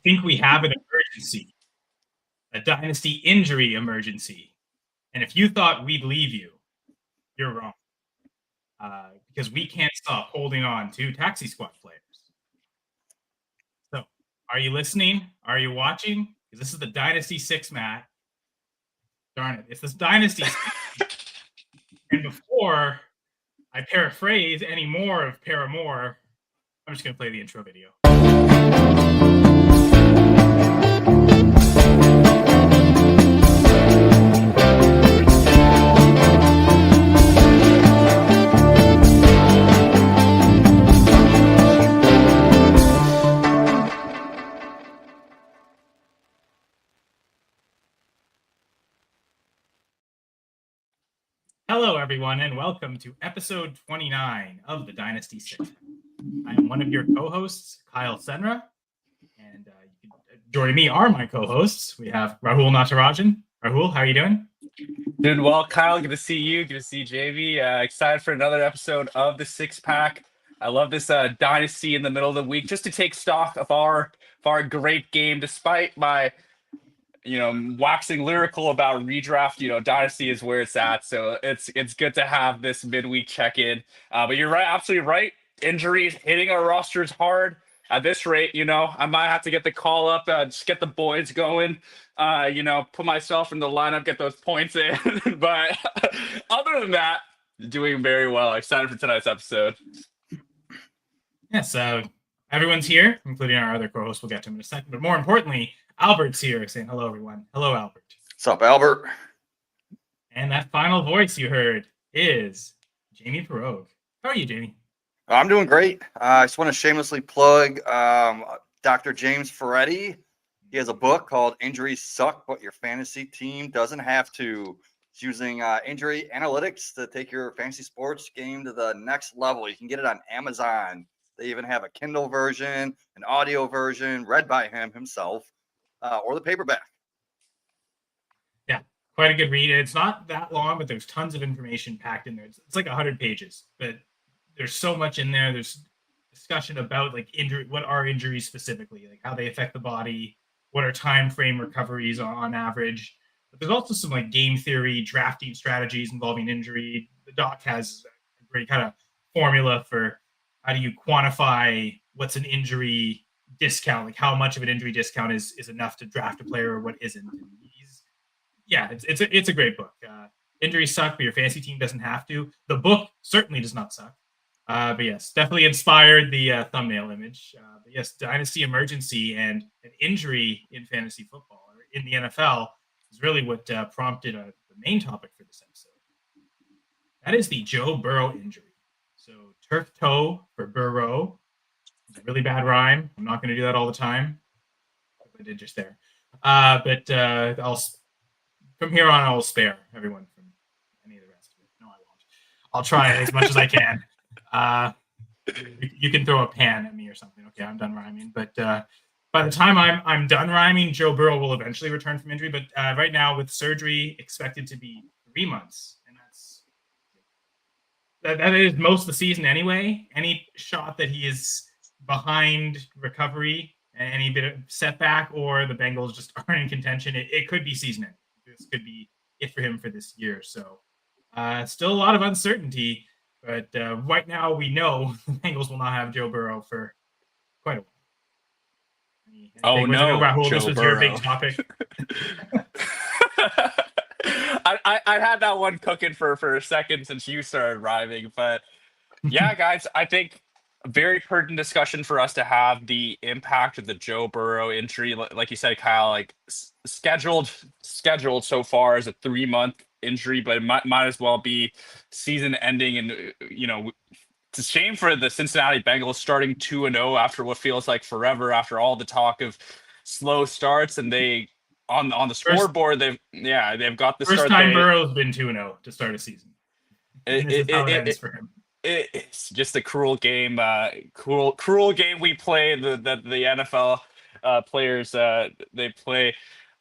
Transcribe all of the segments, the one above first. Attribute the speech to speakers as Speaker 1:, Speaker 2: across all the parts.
Speaker 1: think we have an emergency, a Dynasty injury emergency. And if you thought we'd leave you, you're wrong. Because we can't stop holding on to Taxi Squad players. So, are you listening? Are you watching? Because this is the Dynasty 6, Matt. Darn it. It's this Dynasty 6. And before I paraphrase any more of Paramore, I'm just going to play the intro video. Hello, everyone, and welcome to episode 29 of the Dynasty 6. I am one of your co-hosts, Kyle Senra, and joining me are my co-hosts. We have Rahul Natarajan. Rahul, how are you doing?
Speaker 2: Doing well, Kyle. Good to see you. Good to see JV. Excited for another episode of the Six Pack. I love this Dynasty in the middle of the week, just to take stock of our great game, despite my waxing lyrical about redraft. Dynasty is where it's at, so it's good to have this midweek check-in. But you're right, absolutely right. Injuries hitting our rosters hard at this rate. I might have to get the call up, just get the boys going. Put myself in the lineup, get those points in. But other than that, doing very well. Excited for tonight's episode.
Speaker 1: Yes, everyone's here, including our other co-host. We'll get to him in a second. But more importantly, Albert's here saying hello, everyone. Hello, Albert.
Speaker 3: What's up, Albert?
Speaker 1: And that final voice you heard is Jamie Perog. How are you, Jamie?
Speaker 3: I'm doing great. I just want to shamelessly plug Dr. James Ferretti. He has a book called Injuries Suck, but Your Fantasy Team Doesn't Have to. It's using injury analytics to take your fantasy sports game to the next level. You can get it on Amazon. They even have a Kindle version, an audio version read by him himself. Or the paperback.
Speaker 1: Yeah, quite a good read. It's not that long, but there's tons of information packed in there. It's like 100 pages, but there's so much in there. There's discussion about like injury, what are injuries specifically, like how they affect the body, what are time frame recoveries on average. But there's also some like game theory, drafting strategies involving injury. The doc has a great kind of formula for how do you quantify what's an injury discount, like how much of an injury discount is enough to draft a player or what isn't. It's a great book. Injuries suck, but your fantasy team doesn't have to. The book certainly does not suck. But yes, definitely inspired the thumbnail image. But yes, Dynasty emergency and an injury in fantasy football or in the NFL is really what prompted the main topic for this episode. That is the Joe Burrow injury. So turf toe for Burrow. It's a really bad rhyme. I'm not going to do that all the time. I did just there. But from here on, I'll spare everyone from any of the rest of it. No, I won't. I'll try as much as I can. You can throw a pan at me or something. Okay, I'm done rhyming. But by the time I'm done rhyming, Joe Burrow will eventually return from injury. But right now, with surgery expected to be 3 months, and that is most of the season anyway. Any shot that he is behind recovery, any bit of setback, or the Bengals just aren't in contention, it could be season end. This could be it for him for this year. So still a lot of uncertainty, but right now we know the Bengals will not have Joe Burrow for quite a while. Rahul, this was your big topic.
Speaker 2: I had that one cooking for a second since you started rhyming, but yeah, guys, I think very pertinent discussion for us to have the impact of the Joe Burrow injury. Like you said, Kyle, like scheduled so far as a 3-month injury, but it might as well be season ending. And, it's a shame for the Cincinnati Bengals starting 2-0 after what feels like forever, after all the talk of slow starts. And they, on the scoreboard, they've got the
Speaker 1: first
Speaker 2: start.
Speaker 1: Time Burrow's been 2-0 to start a season. This is how it ends for him.
Speaker 2: It's just a cruel game. Cruel game we play. The NFL players they play.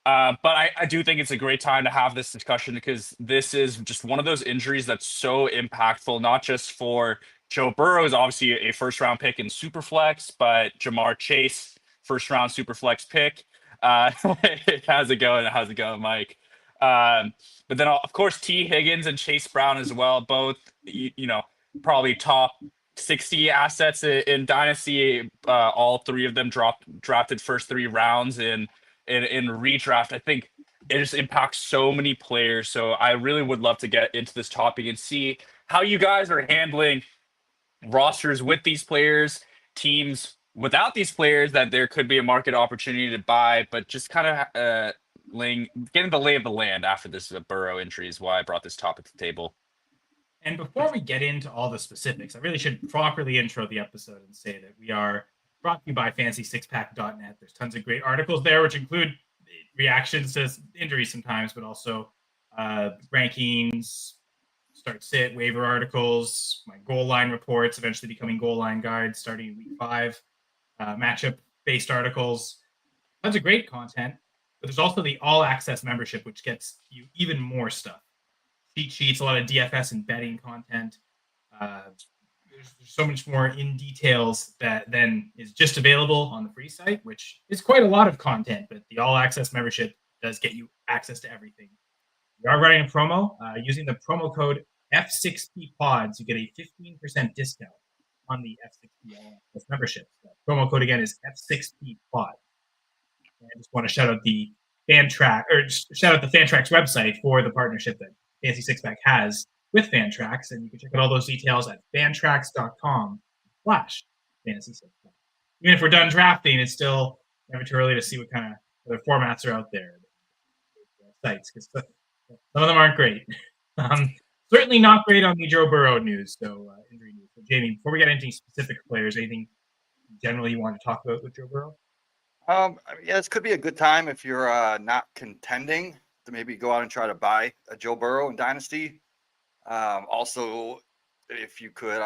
Speaker 2: But I do think it's a great time to have this discussion, because this is just one of those injuries that's so impactful, not just for Joe Burrow, is obviously a first round pick in Superflex, but Jamar Chase, first round super flex pick. How's it going? How's it going, Mike? But then, of course, T. Higgins and Chase Brown as well. Both, probably top 60 assets in Dynasty. All three of them drafted first 3 rounds in redraft. I think it just impacts so many players. So I really would love to get into this topic and see how you guys are handling rosters with these players, teams without these players that there could be a market opportunity to buy, but just kind of getting the lay of the land after this Burrow injury is why I brought this topic to the table.
Speaker 1: And before we get into all the specifics, I really should properly intro the episode and say that we are brought to you by FantasySixPack.net. There's tons of great articles there, which include reactions to injuries sometimes, but also rankings, start sit, waiver articles, my goal line reports, eventually becoming goal line guides starting in week 5, matchup-based articles, tons of great content. But there's also the all-access membership, which gets you even more stuff. Cheat sheets, a lot of DFS and betting content. There's so much more in details that then is just available on the free site, which is quite a lot of content, but the all-access membership does get you access to everything. We are running a promo. Using the promo code F6PPods, you get a 15% discount on the F6P all-access membership. So promo code again is F6PPod. And I just want to shout out the Fantrax website for the partnership that Fantasy Six Pack has with Fantrax, and you can check out all those details at fantrax.com/Fantasy Six Pack. Even if we're done drafting, it's still never too early to see what kind of other formats are out there. Sites, because some of them aren't great. Certainly not great on the Joe Burrow news, so injury news. So Jamie, before we get into specific players, anything generally you want to talk about with Joe Burrow?
Speaker 3: Yeah, this could be a good time if you're not contending to maybe go out and try to buy a Joe Burrow in Dynasty. Also, if you could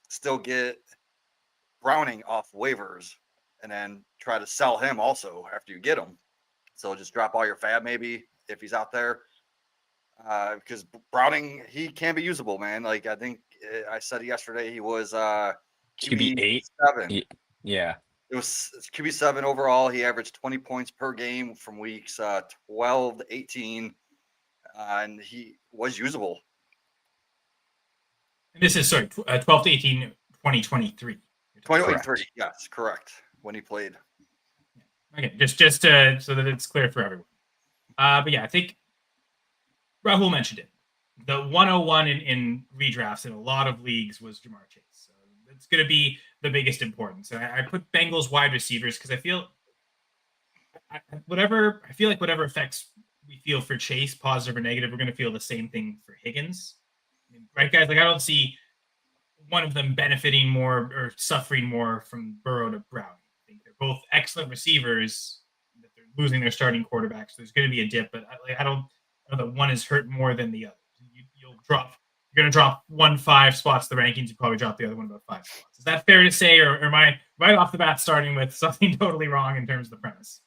Speaker 3: still get Browning off waivers and then try to sell him also after you get him. So just drop all your fab maybe if he's out there. Because Browning, he can be usable, man. Like I think I said yesterday, he was
Speaker 2: QB
Speaker 3: 7.
Speaker 2: Yeah.
Speaker 3: It was QB7 overall. He averaged 20 points per game from weeks 12 to 18, and he was usable.
Speaker 1: And this is, 12 to 18, 2023.
Speaker 3: 2023, yes, correct, when he played.
Speaker 1: Okay, just so that it's clear for everyone. But yeah, I think Rahul mentioned it. The 101 in redrafts in a lot of leagues was Ja'Marr Chase. So it's going to be the biggest importance. I put Bengals wide receivers because I feel whatever effects we feel for Chase, positive or negative, we're going to feel the same thing for Higgins. Right, guys? Like I don't see one of them benefiting more or suffering more from Burrow to Brown. I think they're both excellent receivers. That they're losing their starting quarterbacks. So there's going to be a dip, but I don't know that one is hurt more than the other. You're going to drop 5 spots the rankings. You probably drop the other one about 5 spots. Is that fair to say, or am I right off the bat starting with something totally wrong in terms of the premise?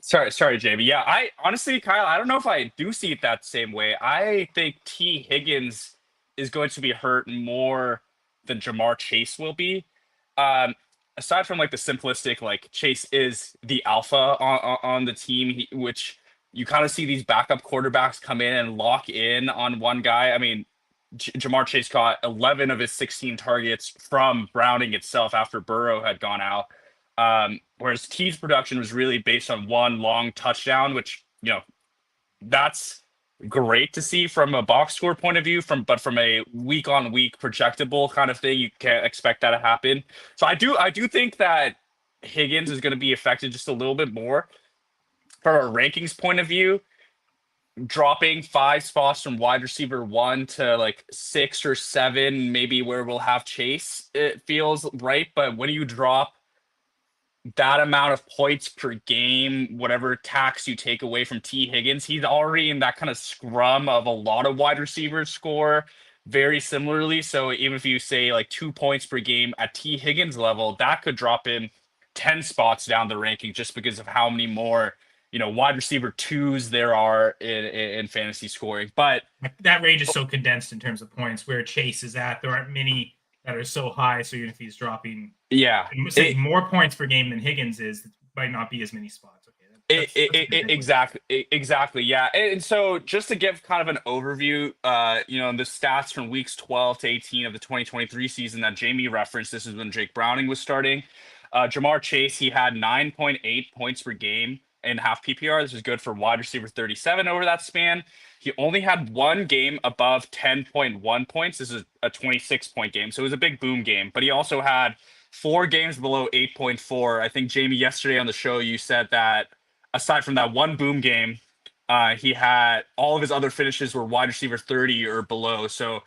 Speaker 2: Sorry, JB. Yeah, I honestly, Kyle, I don't know if I do see it that same way. I think T. Higgins is going to be hurt more than Ja'Marr Chase will be. Aside from like the simplistic, like Chase is the alpha on the team, which you kind of see these backup quarterbacks come in and lock in on one guy. I mean, Ja'Marr Chase caught 11 of his 16 targets from Browning itself after Burrow had gone out. Whereas T's production was really based on one long touchdown, which, that's great to see from a box score point of view, but from a week on week projectable kind of thing, you can't expect that to happen. So I do think that Higgins is going to be affected just a little bit more. From a rankings point of view, dropping 5 spots from wide receiver 1 to like 6 or 7, maybe where we'll have Chase, it feels right. But when you drop that amount of points per game, whatever tax you take away from T. Higgins, he's already in that kind of scrum of a lot of wide receivers score very similarly. So even if you say like 2 points per game at T. Higgins level, that could drop in 10 spots down the ranking just because of how many more wide receiver 2s there are in fantasy scoring. But
Speaker 1: that range is so condensed in terms of points where Chase is at. There aren't many that are so high. So even if he's dropping,
Speaker 2: Yeah,
Speaker 1: say more points per game than Higgins is, it might not be as many spots. Okay,
Speaker 2: exactly. Yeah. And so just to give kind of an overview, the stats from weeks 12 to 18 of the 2023 season that Jamie referenced, this is when Jake Browning was starting. Ja'Marr Chase, he had 9.8 points per game in half PPR. This is good for wide receiver 37 over that span. He only had one game above 10.1 points. This is a 26-point game. So it was a big boom game. But he also had 4 games below 8.4. I think, Jamie, yesterday on the show, you said that aside from that one boom game, he had all of his other finishes were wide receiver 30 or below. So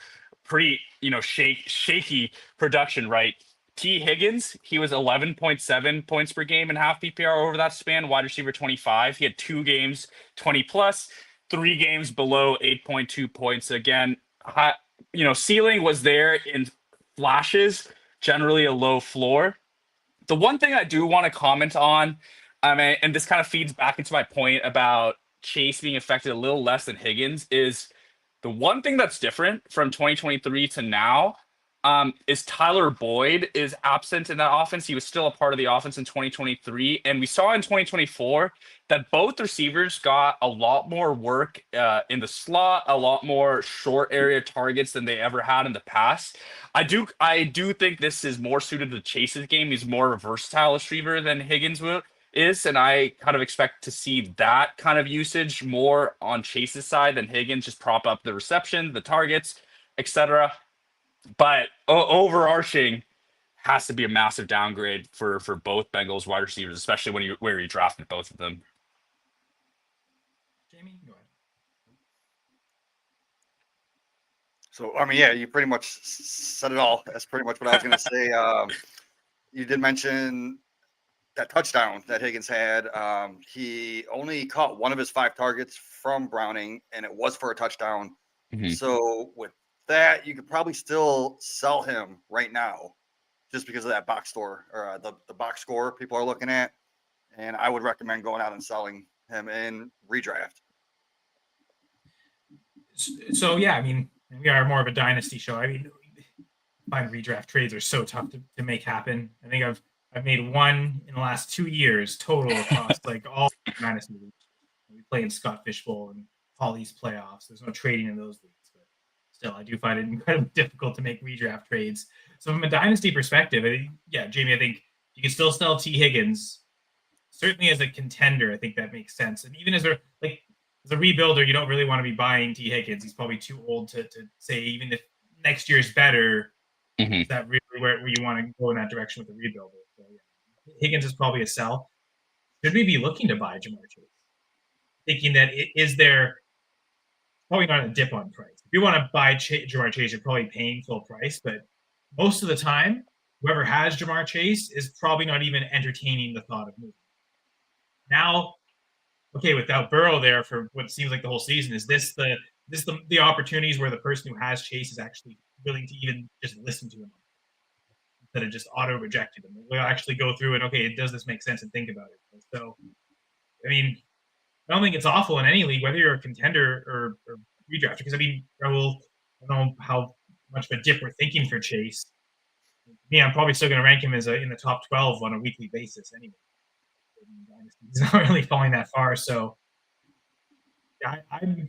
Speaker 2: pretty, shaky production, right? T. Higgins, he was 11.7 points per game in half PPR over that span, wide receiver 25. He had 2 games, 20 plus, 3 games below 8.2 points. Again, ceiling was there in flashes, generally a low floor. The one thing I do want to comment on, and this kind of feeds back into my point about Chase being affected a little less than Higgins, is the one thing that's different from 2023 to now is Tyler Boyd is absent in that offense. He was still a part of the offense in 2023. And we saw in 2024 that both receivers got a lot more work in the slot, a lot more short area targets than they ever had in the past. I do think this is more suited to Chase's game. He's more of a versatile receiver than Higgins is, and I kind of expect to see that kind of usage more on Chase's side than Higgins, just prop up the reception, the targets, etc. But overarching has to be a massive downgrade for both Bengals wide receivers, especially where you drafted both of them.
Speaker 1: Jamie, go ahead.
Speaker 3: So, you pretty much said it all. That's pretty much what I was going to say. You did mention that touchdown that Higgins had. He only caught one of his 5 targets from Browning, and it was for a touchdown.
Speaker 2: Mhm.
Speaker 3: So with that, you could probably still sell him right now just because of that box score or the box score people are looking at. And I would recommend going out and selling him in redraft.
Speaker 1: So yeah, we are more of a dynasty show. Find redraft trades are so tough to make happen. I think I've made one in the last 2 years total across like all dynasty leagues. We play in Scott Fishbowl and Holly's playoffs. There's no trading in those leagues, but still, I do find it incredibly difficult to make redraft trades. So from a dynasty perspective, Jamie, I think you can still sell T. Higgins. Certainly as a contender, I think that makes sense. And even as a rebuilder, you don't really want to be buying T. Higgins. He's probably too old to say, even if next year is better, is that really where you want to go in that direction with the rebuilder? So, yeah. Higgins is probably a sell. Should we be looking to buy Ja'Marr Chase? Thinking that is there probably not a dip on price. If you want to buy Ja'Marr Chase, you're probably paying full price, but most of the time, whoever has Ja'Marr Chase is probably not even entertaining the thought of moving. Now, okay, without Burrow there for what seems like the whole season, is this the opportunities where the person who has Chase is actually willing to even just listen to him instead of just auto rejecting him? We'll actually go through and okay, does this make sense and think about it? So, I don't think it's awful in any league, whether you're a contender or redraft. Because Rahul, I don't know how much of a dip we're thinking for Chase. I'm probably still going to rank him as in the top 12 on a weekly basis anyway. He's not really falling that far. So, I'm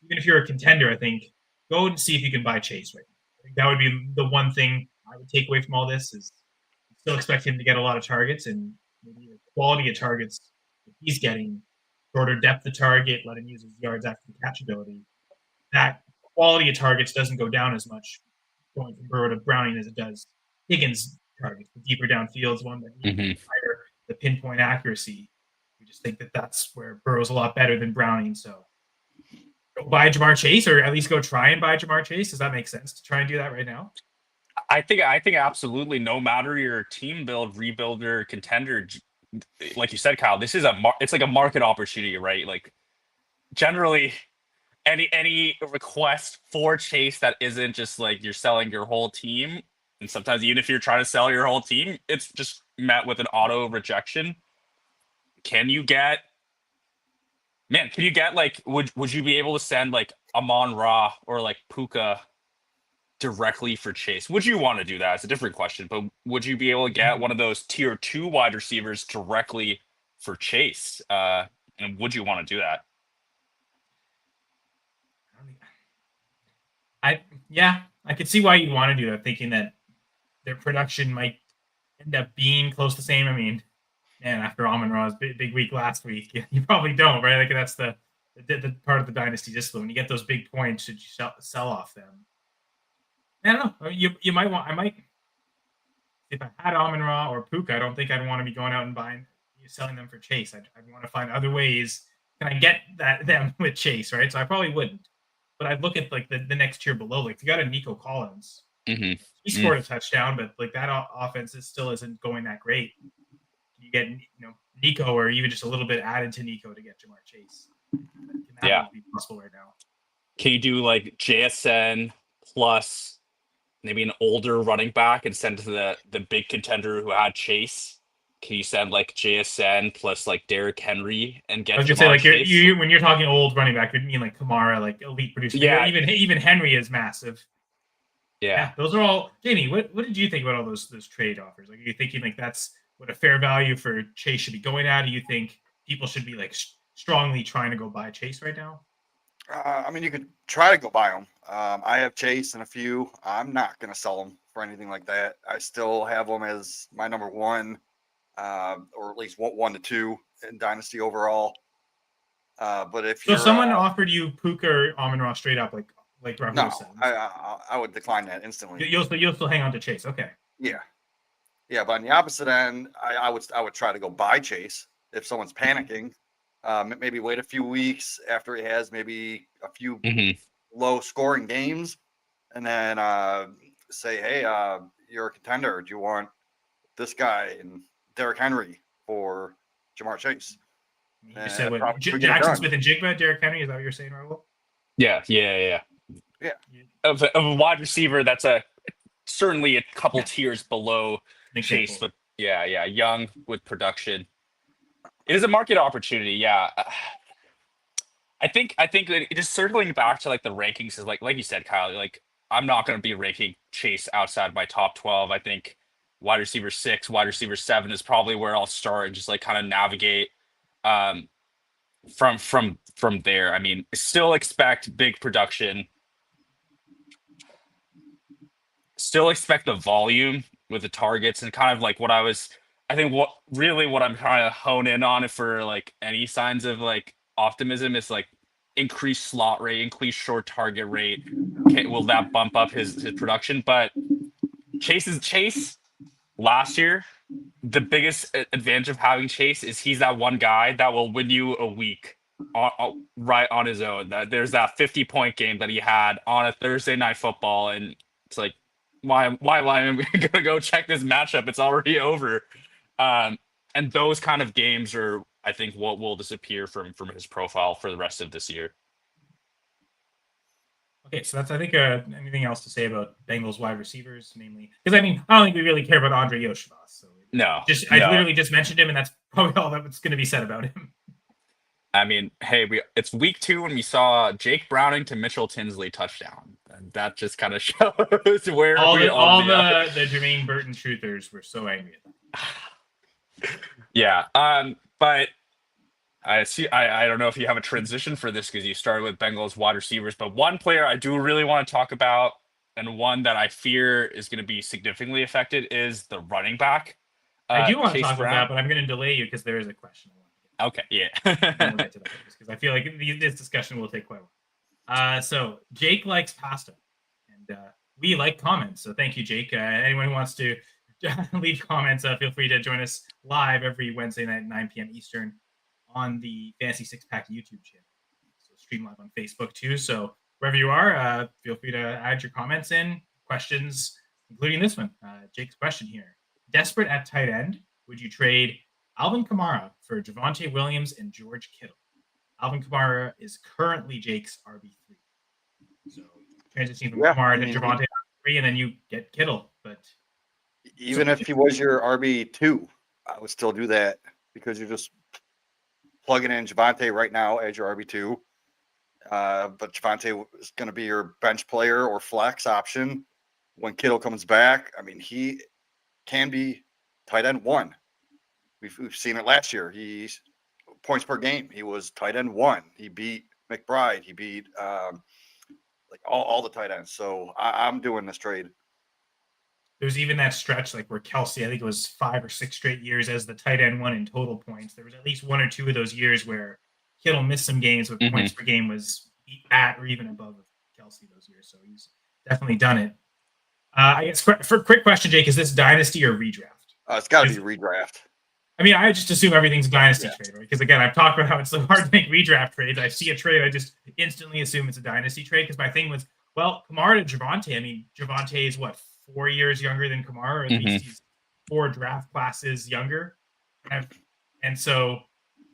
Speaker 1: even if you're a contender, I think go and see if you can buy Chase right now. I think that would be the one thing I would take away from all this is still expect him to get a lot of targets and maybe the quality of targets that he's getting, shorter depth of target, let him use his yards after the catch ability. That quality of targets doesn't go down as much going from Burrow to Browning as it does Higgins targets. The deeper downfield's one that needs higher the pinpoint accuracy. We just think that that's where Burrow's a lot better than Browning. So go buy Ja'Marr Chase, or at least go try and buy Ja'Marr Chase. Does that make sense to try and do that right now?
Speaker 2: I think absolutely, no matter your team build, rebuilder, contender, like you said, Kyle, this is it's like a market opportunity, right? Like generally any request for Chase that isn't just like you're selling your whole team, and sometimes even if you're trying to sell your whole team, it's just met with an auto rejection. Can you get like would you be able to send like Amon Ra or like Puka directly for Chase? Would you want to do that? It's a different question, but would you be able to get one of those tier 2 wide receivers directly for Chase? And would you want to do that?
Speaker 1: I could see why you'd want to do that, thinking that their production might end up being close to the same. I mean, man, after Ayomanor's big week last week, you probably don't, right? Like that's the part of the dynasty discipline. When you get those big points, should you sell off them? I don't know. You might want. I might. If I had Ayomanor or Puka, I don't think I'd want to be going out and selling them for Chase. I'd want to find other ways. Can I get them with Chase, right? So I probably wouldn't. But I'd look at like the next tier below. Like you got a Nico Collins.
Speaker 2: Mm-hmm.
Speaker 1: He scored a touchdown, but like that offense still isn't going that great. You get Nico, or even just a little bit added to Nico to get Jamar Chase. Can that be possible right now?
Speaker 2: Can you do like JSN plus maybe an older running back and send to the big contender who had Chase? Can you send like JSN plus like Derrick Henry and get?
Speaker 1: I was gonna say like when you're talking old running back, you mean like Kamara, like elite producer. Yeah, even Henry is massive.
Speaker 2: Yeah,
Speaker 1: those are all. Jamie, what did you think about all those trade offers? Like, are you thinking like that's what a fair value for Chase should be going at? Do you think people should be like strongly trying to go buy Chase right now?
Speaker 3: I mean, you could try to go buy them. I have Chase and a few. I'm not going to sell them for anything like that. I still have them as my number one, or at least 1 to 2 in Dynasty overall. But if
Speaker 1: someone offered you Puka or Ayomanor straight up, like Rahul said,
Speaker 3: I would decline that instantly.
Speaker 1: You'll still hang on to Chase, okay?
Speaker 3: Yeah. But on the opposite end, I would try to go buy Chase if someone's panicking. Maybe wait a few weeks after he has maybe a few low scoring games, and then say, hey, you're a contender. Do you want this guy and Derrick Henry for Jamar Chase?
Speaker 1: You said what, Jackson Smith and Jigba, Derrick Henry? Is that what you're saying, Rahul?
Speaker 2: Yeah. Of a wide receiver, that's certainly a couple tiers below Chase, but young with production. It is a market opportunity. Yeah. I think just circling back to like the rankings is like you said, Kyle, like I'm not going to be ranking Chase outside my top 12. I think wide receiver 6, wide receiver 7 is probably where I'll start and just like kind of navigate from there. I mean, still expect big production. Still expect the volume with the targets and kind of like what I'm trying to hone in on for like any signs of like optimism is like increased slot rate, increased short target rate. Will that bump up his production? But Chase last year, the biggest advantage of having Chase is he's that one guy that will win you a week right on his own. That there's that 50-point game that he had on a Thursday Night Football, and it's like, why am I gonna go check this matchup? It's already over. And those kind of games are, I think, what will disappear from his profile for the rest of this year.
Speaker 1: Okay, so that's, I think, anything else to say about Bengals wide receivers, mainly? Because, I mean, I don't think we really care about Andre Yoshivas. So I literally just mentioned him, and that's probably all that's going to be said about him.
Speaker 2: I mean, hey, it's week 2, and we saw Jake Browning to Mitchell Tinsley touchdown. And that just kind of shows where
Speaker 1: all the Jermaine Burton truthers were so angry at that.
Speaker 2: Yeah, but I see. I don't know if you have a transition for this because you started with Bengals wide receivers, but one player I do really want to talk about, and one that I fear is going to be significantly affected, is the running back.
Speaker 1: I do want to talk about that, but I'm going to delay you because there is a question.
Speaker 2: Okay, yeah.
Speaker 1: We'll get to that because I feel like this discussion will take quite a while. So Jake likes pasta, and we like comments. So thank you, Jake. Anyone who wants to leave comments, feel free to join us live every Wednesday night at 9 p.m. Eastern on the Fantasy Six Pack YouTube channel. So stream live on Facebook too. So wherever you are, feel free to add your comments in, questions, including this one. Jake's question here: desperate at tight end, would you trade Alvin Kamara for Javonte Williams and George Kittle? Alvin Kamara is currently Jake's RB3. So transitioning from Kamara to Javonte RB3, and then you get Kittle. But
Speaker 3: even if he was your RB2, I would still do that because you're just plugging in Javonte right now as your RB2. But Javonte is going to be your bench player or flex option when Kittle comes back, I mean, he can be tight end 1. We've seen it last year. He's points per game. He was tight end 1. He beat McBride. He beat like all the tight ends. So I'm doing this trade.
Speaker 1: There's even that stretch like where Kelsey, I think it was 5 or 6 straight years as the tight end 1 in total points. There was at least 1 or 2 of those years where Kittle missed some games, but points per game was at or even above Kelsey those years. So he's definitely done it. I guess for a quick question, Jake, is this dynasty or redraft?
Speaker 3: It's got to be redraft.
Speaker 1: I mean, I just assume everything's a dynasty trade, right? Because again, I've talked about how it's so hard to make redraft trades. I see a trade, I just instantly assume it's a dynasty trade. Because my thing was, well, Kamara to Javonte. I mean, Javonte is what, 4 years younger than Kamara, or at least he's 4 draft classes younger. And so,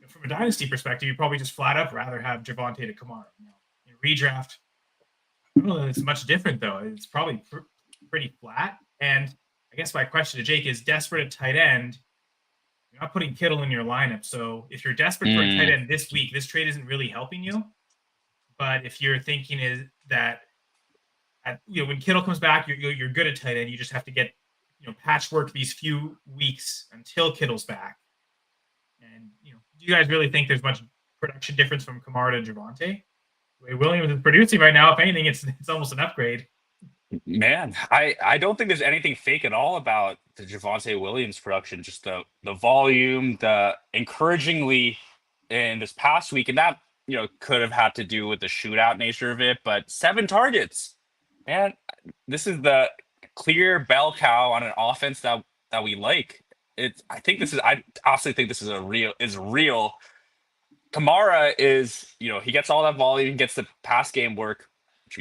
Speaker 1: from a dynasty perspective, you probably just flat up rather have Javonte to Kamara. In redraft, I don't know that it's much different though. It's probably pretty flat. And I guess my question to Jake is, desperate at tight end, you're not putting Kittle in your lineup. So if you're desperate for a tight end this week, this trade isn't really helping you. But if you're thinking is that when Kittle comes back, you're good at tight end. You just have to get patchwork these few weeks until Kittle's back. And do you guys really think there's much production difference from Kamara to Javonte? The way Williams is producing right now, if anything, it's almost an upgrade.
Speaker 2: Man, I don't think there's anything fake at all about the Javonte Williams production. Just the volume, the encouragingly in this past week, and that could have had to do with the shootout nature of it. But 7 targets, man, this is the clear bell cow on an offense that we like. I honestly think this is real. Kamara is, he gets all that volume, gets the pass game work, which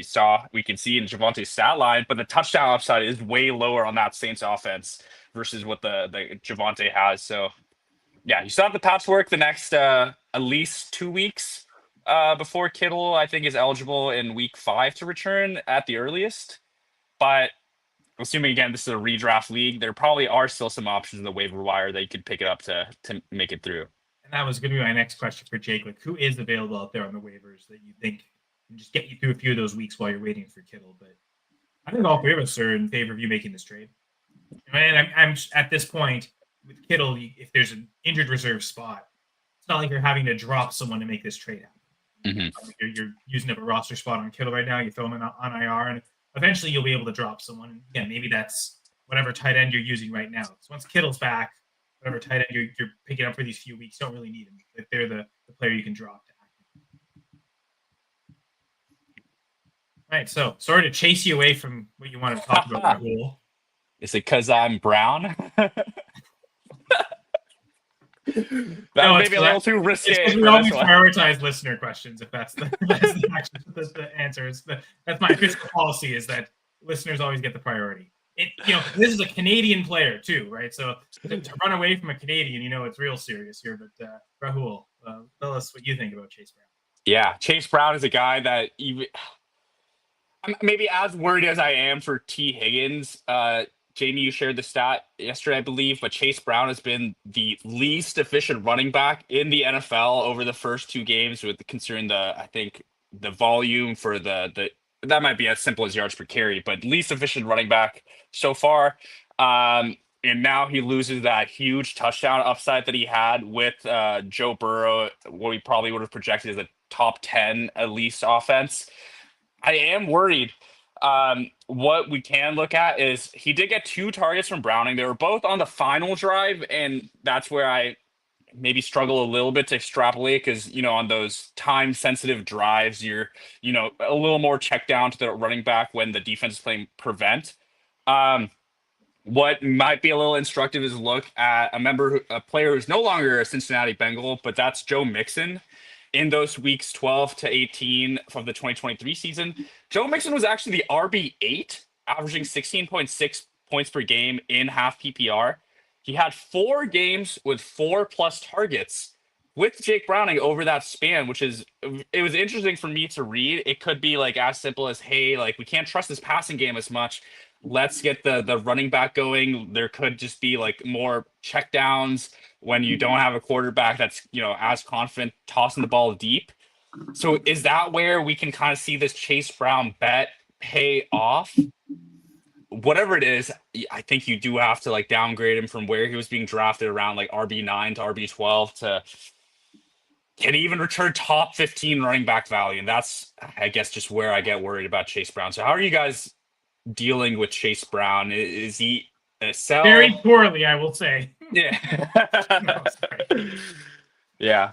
Speaker 2: we can see in Javonte's stat line, but the touchdown upside is way lower on that Saints offense versus what the Javonte has. So yeah, you still have the patchwork the next at least 2 weeks before Kittle, I think, is eligible in week 5 to return at the earliest. But assuming, again, this is a redraft league, there probably are still some options in the waiver wire that you could pick it up to make it through.
Speaker 1: And that was going to be my next question for Jake. Like, who is available out there on the waivers that you think can just get you through a few of those weeks while you're waiting for Kittle? But I think all 3 of us are in favor of you making this trade. And I'm at this point with Kittle, if there's an injured reserve spot, it's not like you're having to drop someone to make this trade happen. You're using up a roster spot on Kittle right now. You throw him on IR, and eventually you'll be able to drop someone. And again, maybe that's whatever tight end you're using right now. So once Kittle's back, whatever tight end you're picking up for these few weeks, don't really need them. Like, they're the player you can drop to active. All right, so sorry to chase you away from what you wanted to talk about, Rahul.
Speaker 2: Is it because I'm brown?
Speaker 1: No,
Speaker 2: maybe a little too risky.
Speaker 1: We always prioritize listener questions if that's the answer. That's my official policy, is that listeners always get the priority. This is a Canadian player too, right? So to run away from a Canadian, it's real serious here. But Rahul, tell us what you think about Chase Brown.
Speaker 2: Yeah, Chase Brown is a guy that maybe as worried as I am for T. Higgins. Jamie, you shared the stat yesterday, I believe, but Chase Brown has been the least efficient running back in the NFL over the first 2 games, considering the volume for the that might be as simple as yards per carry, but least efficient running back so far. And now he loses that huge touchdown upside that he had with Joe Burrow, what we probably would have projected as a top 10 at least offense. I am worried. What we can look at is he did get 2 targets from Browning. They were both on the final drive, and that's where I maybe struggle a little bit to extrapolate, because on those time sensitive drives, you're a little more checked down to the running back when the defense is playing prevent. What might be a little instructive is look at a player who's no longer a Cincinnati Bengal, but that's Joe Mixon. In those weeks 12 to 18 from the 2023 season, Joe Mixon was actually the RB8, averaging 16.6 points per game in half PPR. He had 4 games with 4+ targets with Jake Browning over that span, it was interesting for me to read. It could be like as simple as, hey, like, we can't trust this passing game as much. Let's get the running back going. There could just be like more checkdowns when you don't have a quarterback that's, as confident tossing the ball deep. So is that where we can kind of see this Chase Brown bet pay off? whatever it is, I think you do have to like downgrade him from where he was being drafted around like RB9 to RB12 to can he even return top 15 running back value? And that's, I guess, just where I get worried about Chase Brown. So how are you guys dealing with Chase Brown? Is he a sell?
Speaker 1: Very poorly, I will say.
Speaker 2: Yeah.
Speaker 1: No, sorry.
Speaker 2: Yeah.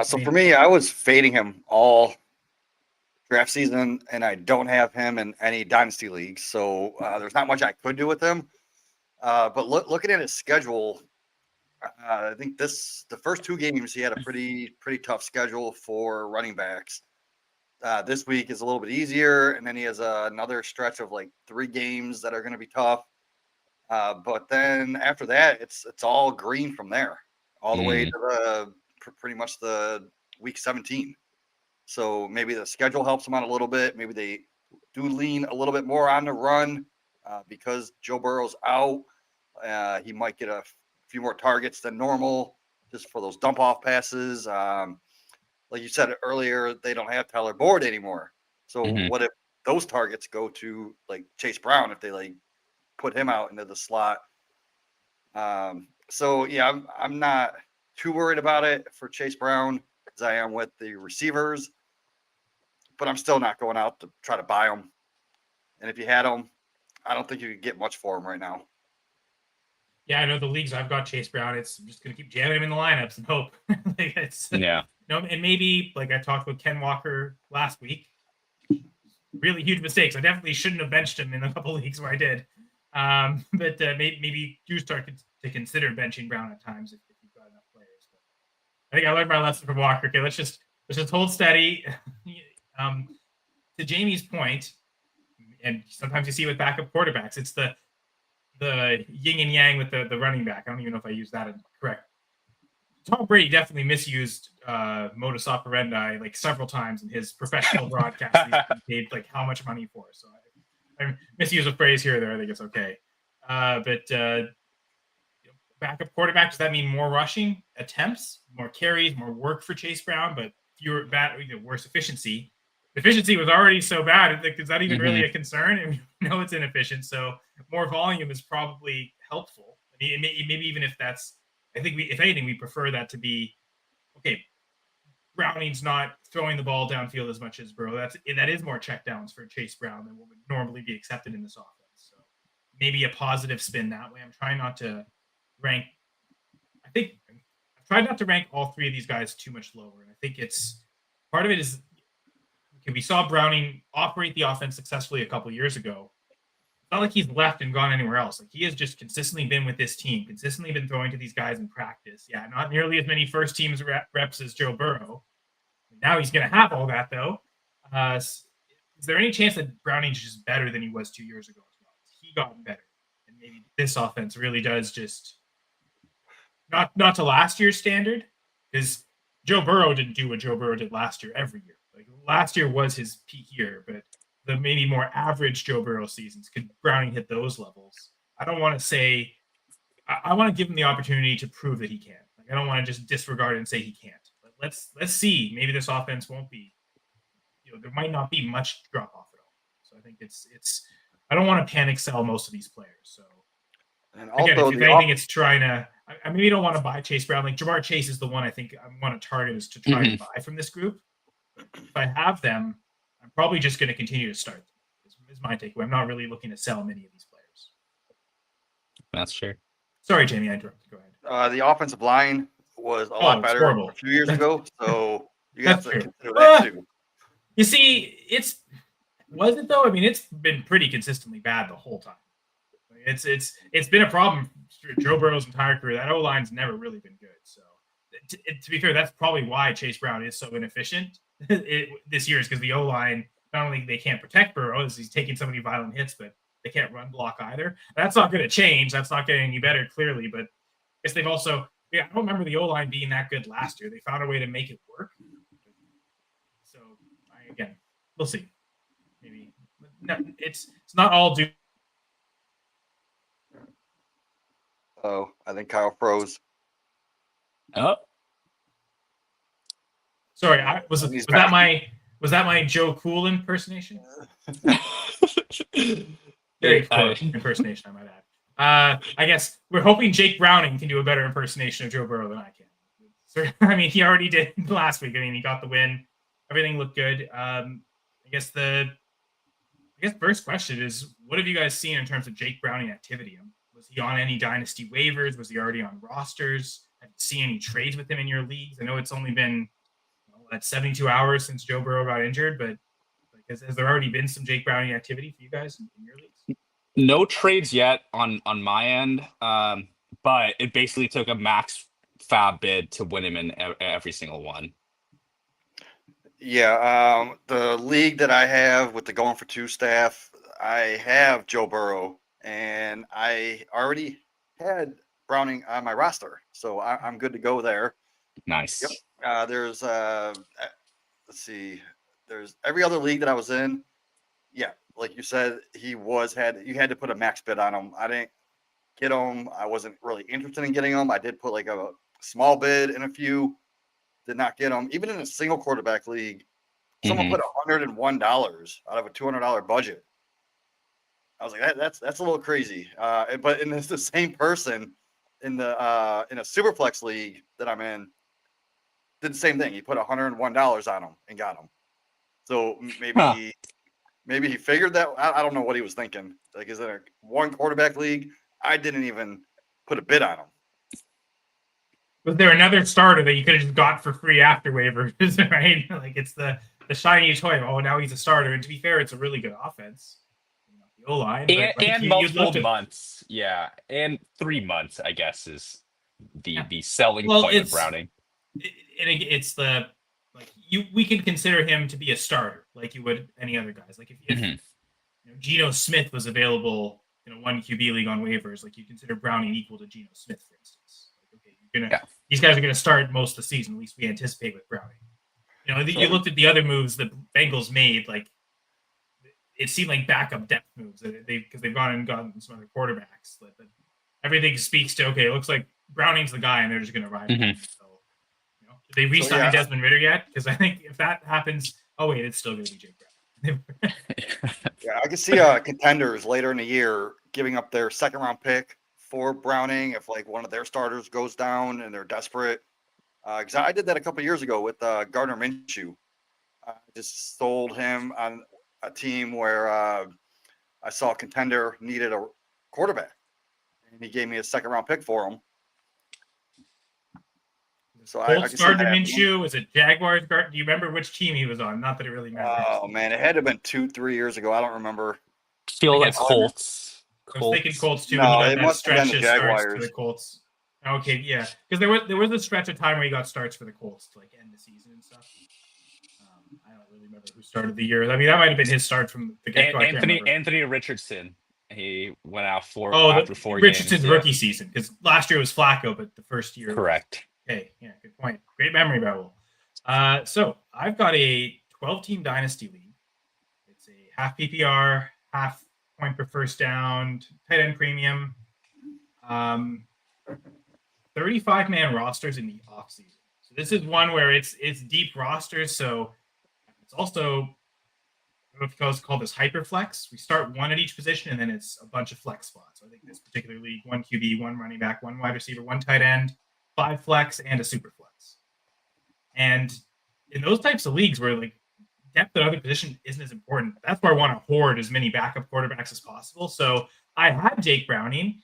Speaker 3: So for me, I was fading him all draft season, and I don't have him in any dynasty leagues. So there's not much I could do with him. But looking at his schedule, I think the first 2 games he had a pretty tough schedule for running backs. This week is a little bit easier, and then he has another stretch of like 3 games that are going to be tough. But then after that, it's all green from there, all the way to the pretty much the week 17. So maybe the schedule helps him out a little bit. Maybe they do lean a little bit more on the run because Joe Burrow's out. He might get a few more targets than normal just for those dump off passes. Like you said earlier, they don't have Tyler Boyd anymore. So what if those targets go to like Chase Brown if they like put him out into the slot? So yeah, I'm not too worried about it for Chase Brown as I am with the receivers, but I'm still not going out to try to buy them. And if you had them, I don't think you could get much for them right now.
Speaker 1: Yeah, I know the leagues I've got Chase Brown. I'm just going to keep jamming him in the lineups and hope.
Speaker 2: Yeah.
Speaker 1: No, and maybe like I talked with Ken Walker last week. Really huge mistakes. I definitely shouldn't have benched him in a couple leagues where I did. But maybe you start to consider benching Brown at times if you've got enough players. But I think I learned my lesson from Walker. Okay, let's just hold steady. To Jamie's point, and sometimes you see with backup quarterbacks, it's the yin and yang with the running back. I don't even know if I used that correct. Tom Brady definitely misused modus operandi like several times in his professional broadcast. He's paid like how much money for. So I misuse a phrase here or there. I think it's okay. But backup quarterback, does that mean more rushing attempts, more carries, more work for Chase Brown, but worse efficiency? The efficiency was already so bad. Is that even really a concern? And we know it's inefficient. So more volume is probably helpful. Maybe even if that's, I think if anything, we prefer that to be, okay, Browning's not throwing the ball downfield as much as Burrow. That is more checkdowns for Chase Brown than what would normally be accepted in this offense. So maybe a positive spin that way. I'm trying not to rank. I've tried not to rank all 3 of these guys too much lower. And I think it's part of it is, okay, we saw Browning operate the offense successfully a couple of years ago. It's not like he's left and gone anywhere else. Like he has just consistently been with this team, consistently been throwing to these guys in practice. Yeah, not nearly as many first teams reps as Joe Burrow. Now he's going to have all that though. Is there any chance that Browning's just better than he was 2 years ago as well? He got better, and maybe this offense really does just not to last year's standard, because Joe Burrow didn't do what Joe Burrow did last year every year. Like last year was his peak year, but the maybe more average Joe Burrow seasons, could Browning hit those levels? I don't want to say. I want to give him the opportunity to prove that he can. Like I don't want to just disregard it and say he can't. But let's see. Maybe this offense won't be. There might not be much drop off at all. So I think it's. I don't want to panic sell most of these players. So
Speaker 3: and
Speaker 1: again,
Speaker 3: also
Speaker 1: if anything, it's trying to. I maybe don't want to buy Chase Brown. Like Jamar Chase is the one I think I want to target is to try to buy from this group. If I have them, I'm probably just going to continue to start them. Is my takeaway. I'm not really looking to sell many of these players.
Speaker 2: That's fair.
Speaker 1: Sorry, Jamie, I interrupted. Go ahead.
Speaker 3: The offensive line was a lot better
Speaker 1: horrible.
Speaker 3: a few years ago, so you have to
Speaker 1: true.
Speaker 3: consider that too.
Speaker 1: You see, was it though? I mean, it's been pretty consistently bad the whole time. It's been a problem for Joe Burrow's entire career. That O-line's never really been good. So to be fair, that's probably why Chase Brown is so inefficient this year, is because the O-line, not only they can't protect Burrow as he's taking so many violent hits, but they can't run block either. That's not going to change. That's not getting any better, clearly. But I guess they've also, I don't remember the O-line being that good last year. They found a way to make it work. So again, we'll see. Maybe no, it's not all due.
Speaker 3: Oh, I think Kyle froze.
Speaker 2: Oh,
Speaker 1: Sorry, was that my Joe Cool impersonation? Very poor impersonation, I might add. I guess we're hoping Jake Browning can do a better impersonation of Joe Burrow than I can. I mean, he already did last week. I mean, he got the win. Everything looked good. I guess first question is, what have you guys seen in terms of Jake Browning activity? Was he on any Dynasty waivers? Was he already on rosters? Have you seen any trades with him in your leagues? I know it's only been 72 hours since Joe Burrow got injured, but has there already been some Jake Browning activity for you guys in your leagues?
Speaker 2: No trades yet on my end, but it basically took a max fab bid to win him in every single one.
Speaker 3: Yeah, the league that I have with the going for two staff, I have Joe Burrow, and I already had Browning on my roster, so I'm good to go there.
Speaker 2: Nice.
Speaker 3: Yep. There's let's see, there's every other league that I was in. Yeah, like you said, you had to put a max bid on him. I didn't get him. I wasn't really interested in getting him. I did put like a small bid in a few. Did not get him. Even in a single quarterback league, someone put $101 out of a $200 budget. I was like, that's a little crazy. But it's the same person in a Superflex league that I'm in did the same thing. He put $101 on him and got him. So maybe he figured that. I don't know what he was thinking. Like, is it a one quarterback league? I didn't even put a bid on him.
Speaker 1: Was there another starter that you could have just got for free after waivers, right? Like, it's the shiny toy. Oh, now he's a starter. And to be fair, it's a really good offense. The O-line.
Speaker 2: And multiple months. Yeah. And 3 months, I guess, is the selling point of Browning.
Speaker 1: It's we can consider him to be a starter like you would any other guys. Like if Geno Smith was available in a 1 QB league on waivers, like you consider Browning equal to Geno Smith, for instance. These guys are going to start most of the season. At least we anticipate with Browning. You looked at the other moves the Bengals made. Like, it seemed like backup depth moves because they've gone and gotten some other quarterbacks. But everything speaks to it looks like Browning's the guy, and they're just going to ride him. So, did they re-sign Desmond Ridder yet? Because I think if that happens, it's still going to be Jake Browning.
Speaker 3: Yeah, I can see contenders later in the year giving up their second-round pick for Browning if like one of their starters goes down and they're desperate. Because I did that a couple of years ago with Gardner Minshew. I just sold him on a team where I saw a contender needed a quarterback, and he gave me a second-round pick for him. So I
Speaker 1: Gardner Minshew was it Jaguars? Do you remember which team he was on? Not that it really matters.
Speaker 3: Oh man, it had to have been 2-3 years ago. I don't remember.
Speaker 2: Feel like Colts.
Speaker 1: I was thinking Colts too.
Speaker 3: No, it must have been the Jaguars.
Speaker 1: For the Colts. Okay, yeah, because there was a stretch of time where he got starts for the Colts to like end the season and stuff. I don't really remember who started the year. I mean, that might have been his start from the get-go.
Speaker 2: Anthony Richardson. He went out after 4 games.
Speaker 1: Richardson's rookie season, because last year was Flacco, but the first year.
Speaker 2: Correct.
Speaker 1: Hey, yeah, good point. Great memory, Rahul. So I've got a 12-team Dynasty league. It's a half PPR, half point per first down, tight end premium. 35-man rosters in the offseason. So this is one where it's deep rosters. So it's also, I don't know if you guys call this hyperflex. We start one at each position, and then it's a bunch of flex spots. So I think this particular league, 1 QB, 1 running back, 1 wide receiver, 1 tight end, 5 flex, and a super flex. And in those types of leagues where like depth at other position isn't as important, that's where I want to hoard as many backup quarterbacks as possible. So I had Jake Browning,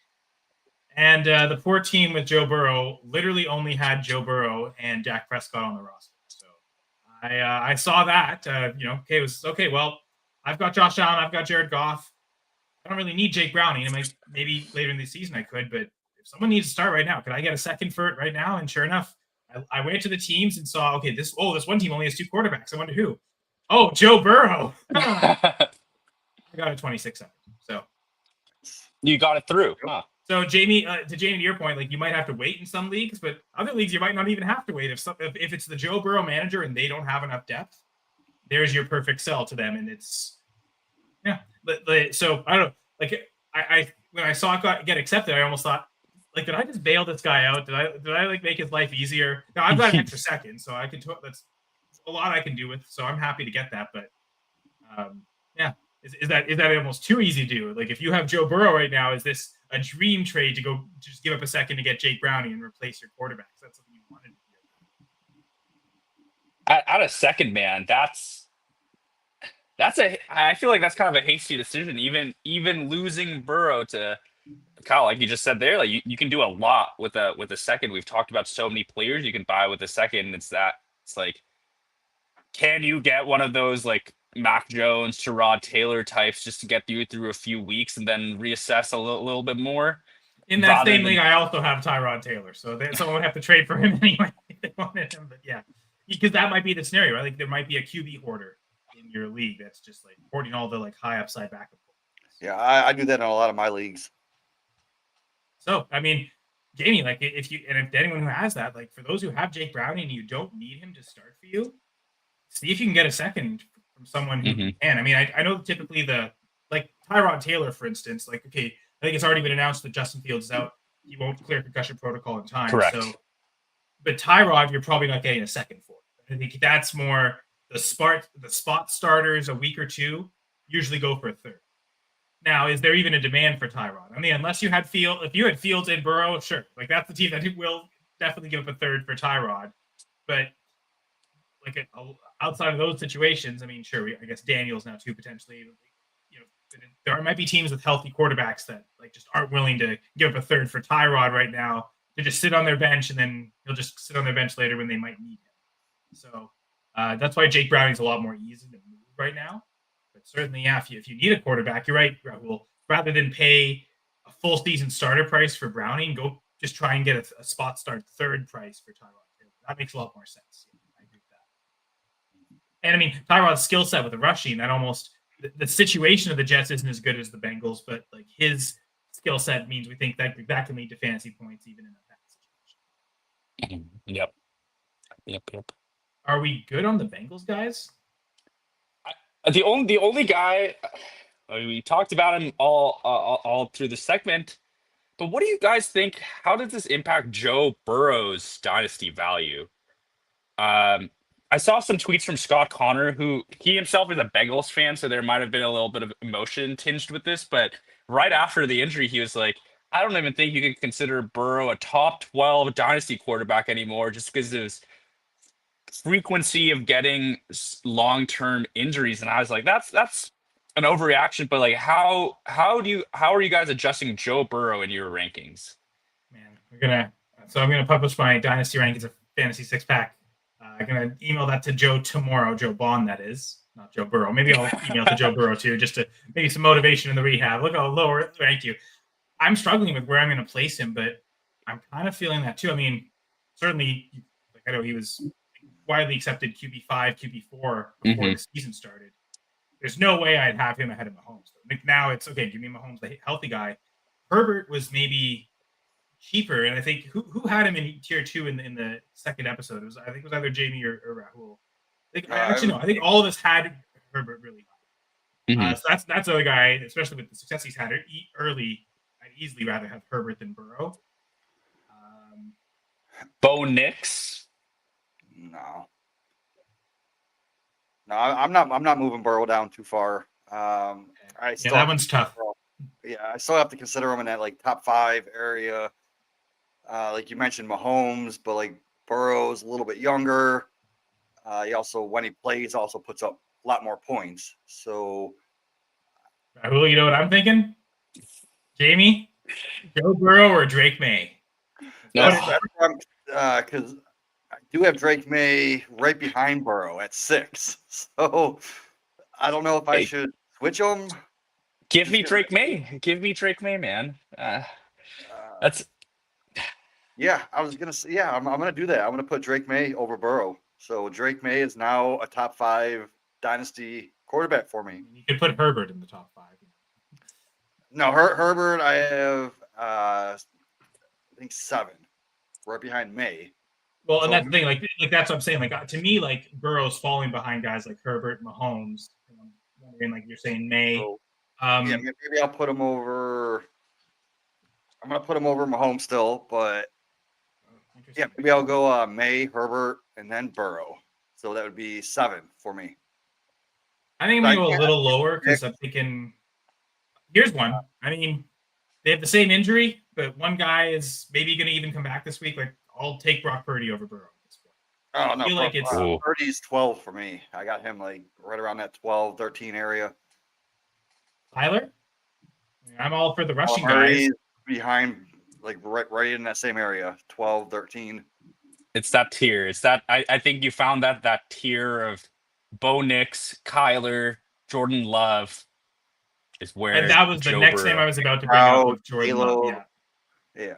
Speaker 1: and the poor team with Joe Burrow literally only had Joe Burrow and Dak Prescott on the roster. So I saw that. It was okay. Well, I've got Josh Allen, I've got Jared Goff. I don't really need Jake Browning. I mean, maybe later in the season I could, but if someone needs to start right now, could I get a second for it right now? And sure enough, I went to the teams and saw, this one team only has 2 quarterbacks. I wonder who. Oh, Joe Burrow. I got a 26 second. So
Speaker 2: you got it through. Huh?
Speaker 1: So Jamie, to your point, like you might have to wait in some leagues, but other leagues you might not even have to wait. If it's the Joe Burrow manager and they don't have enough depth, there's your perfect sell to them, and it's So I don't know. Like I when I saw it get accepted, I almost thought, like, did I just bail this guy out? Did I like make his life easier? No, I've got an extra second, so I can. That's a lot I can do with. So I'm happy to get that, but Is that almost too easy to do? Like if you have Joe Burrow right now, is this a dream trade to go just give up a second to get Jake Browning and replace your quarterback? Is that something you wanted to do?
Speaker 2: At a second, man, I feel like that's kind of a hasty decision. Even losing Burrow to Kyle, like you just said there, like you can do a lot with a second. We've talked about so many players you can buy with a second. It's like, can you get one of those like Mac Jones, Tyrod Taylor types just to get you through a few weeks and then reassess a little bit more?
Speaker 1: In that same league, I also have Tyrod Taylor, so someone would have to trade for him anyway if they wanted him. But yeah, because that might be the scenario. I think there might be a QB hoarder in your league that's just like hoarding all the like high upside backup.
Speaker 3: Yeah, I do that in a lot of my leagues.
Speaker 1: So I mean, Jamie, like if anyone who has that, like for those who have Jake Browning and you don't need him to start for you, see if you can get a second from someone who can. I mean, I know typically like Tyrod Taylor, for instance, like, okay, I think it's already been announced that Justin Fields is out. He won't clear concussion protocol in time.
Speaker 2: Correct.
Speaker 1: So, but Tyrod, you're probably not getting a second for. I think that's more the spot starters a week or two usually go for a third. Now, is there even a demand for Tyrod? I mean, unless you had if you had Fields and Burrow, sure. Like that's the team that will definitely give up a third for Tyrod. But like outside of those situations, I mean, sure, I guess Daniel's now too potentially. You know, there might be teams with healthy quarterbacks that like just aren't willing to give up a third for Tyrod right now to just sit on their bench, and then he'll just sit on their bench later when they might need him. So that's why Jake Browning's a lot more easy to move right now. But certainly, yeah, if you need a quarterback, you're right, Rahul. Rather than pay a full season starter price for Browning, go just try and get a spot start third price for Tyrod. That makes a lot more sense. Yeah, I agree with that. And I mean, Tyrod's skill set with the rushing, that almost the situation of the Jets isn't as good as the Bengals, but like his skill set means we think that can lead to fantasy points even in a bad situation.
Speaker 2: Yep.
Speaker 1: Are we good on the Bengals, guys?
Speaker 2: The only guy we talked about him all through the segment, but what do you guys think? How does this impact Joe Burrow's dynasty value? I saw some tweets from Scott Connor, who he himself is a Bengals fan, so there might have been a little bit of emotion tinged with this. But right after the injury, he was like, I don't even think you can consider Burrow a top 12 dynasty quarterback anymore just because of his frequency of getting long-term injuries. And I was like, that's an overreaction. But like, how are you guys adjusting Joe Burrow in your rankings?
Speaker 1: Man, I'm gonna publish my dynasty rankings of fantasy six pack. I'm going to email that to Joe tomorrow. Joe Bond, that is. Not Joe Burrow. Maybe I'll email to Joe Burrow, too, just to maybe some motivation in the rehab. Look how lower rank you. I'm struggling with where I'm going to place him, but I'm kind of feeling that, too. I mean, certainly, like I know he was widely accepted QB5, QB4 before the season started. There's no way I'd have him ahead of Mahomes. Now it's, okay, give me Mahomes, the healthy guy. Herbert was maybe cheaper, and I think who had him in tier 2 in the second episode? I think it was either Jamie or Rahul. I think all of us had Herbert really high. So that's the other guy, especially with the success he's had early. I'd easily rather have Herbert than Burrow.
Speaker 2: Bo Nix?
Speaker 3: No, I'm not moving Burrow down too far. That
Speaker 1: one's tough.
Speaker 3: Yeah, I still have to consider him in that like top 5 area. Like you mentioned, Mahomes, but like Burrow's a little bit younger. He also, when he plays, also puts up a lot more points. So,
Speaker 1: you know what I'm thinking? Jamie, Joe Burrow or Drake May?
Speaker 3: Because I do have Drake May right behind Burrow at 6. So I don't know if I should switch them.
Speaker 2: Give me Drake May. Give me Drake May, man. That's.
Speaker 3: Yeah, I was gonna say. Yeah, I'm gonna do that. I'm gonna put Drake May over Burrow. So Drake May is now a top 5 dynasty quarterback for me.
Speaker 1: You could put Herbert in the top 5.
Speaker 3: No, Herbert, I have I think 7, right behind May.
Speaker 1: Well, and that's the thing. Like that's what I'm saying. Like to me, like Burrow's falling behind guys like Herbert, Mahomes. I'm wondering, like you're saying, May.
Speaker 3: Yeah, maybe I'll put him over. I'm gonna put him over Mahomes still, but yeah, maybe I'll go May, Herbert, and then Burrow. So that would be 7 for me.
Speaker 1: I think I'm going to go a little lower because I'm thinking, here's one. I mean, they have the same injury, but one guy is maybe going to even come back this week. Like, I'll take Brock Purdy over Burrow at this point.
Speaker 3: Oh,
Speaker 1: I
Speaker 3: no.
Speaker 1: feel like it's
Speaker 3: Purdy's 12 for me. I got him like right around that 12, 13 area.
Speaker 1: Tyler. I'm all for the rushing guys.
Speaker 3: Behind, like right in that same area, 12, 13.
Speaker 2: It's that tier. It's that I think you found that tier of Bo Nix, Kyler, Jordan Love is where.
Speaker 1: And that was the
Speaker 2: Joe
Speaker 1: next
Speaker 2: Burrow.
Speaker 1: name I was about to bring up with Jordan Love.
Speaker 3: Halo. Yeah.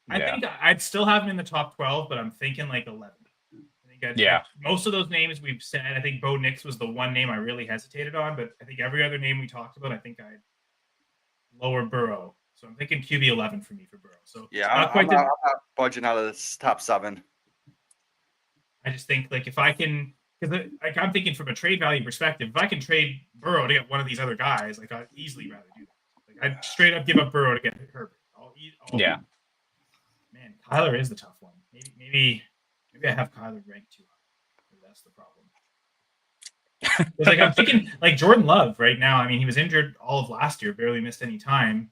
Speaker 1: I think I'd still have him in the top 12, but I'm thinking like 11. I think most of those names we've said, I think Bo Nix was the one name I really hesitated on, but I think every other name we talked about, I think I'd lower Burrow. So I'm thinking QB 11 for me for Burrow. So
Speaker 3: yeah, I'm not budging out of this top 7.
Speaker 1: I just think like if I can, because like I'm thinking from a trade value perspective, if I can trade Burrow to get one of these other guys, like I'd easily rather do that. Like I'd straight up give up Burrow to get Herbert.
Speaker 2: Yeah.
Speaker 1: Man, Kyler is the tough one. Maybe I have Kyler ranked too high. Maybe that's the problem. Like I'm thinking like Jordan Love right now. I mean, he was injured all of last year, barely missed any time.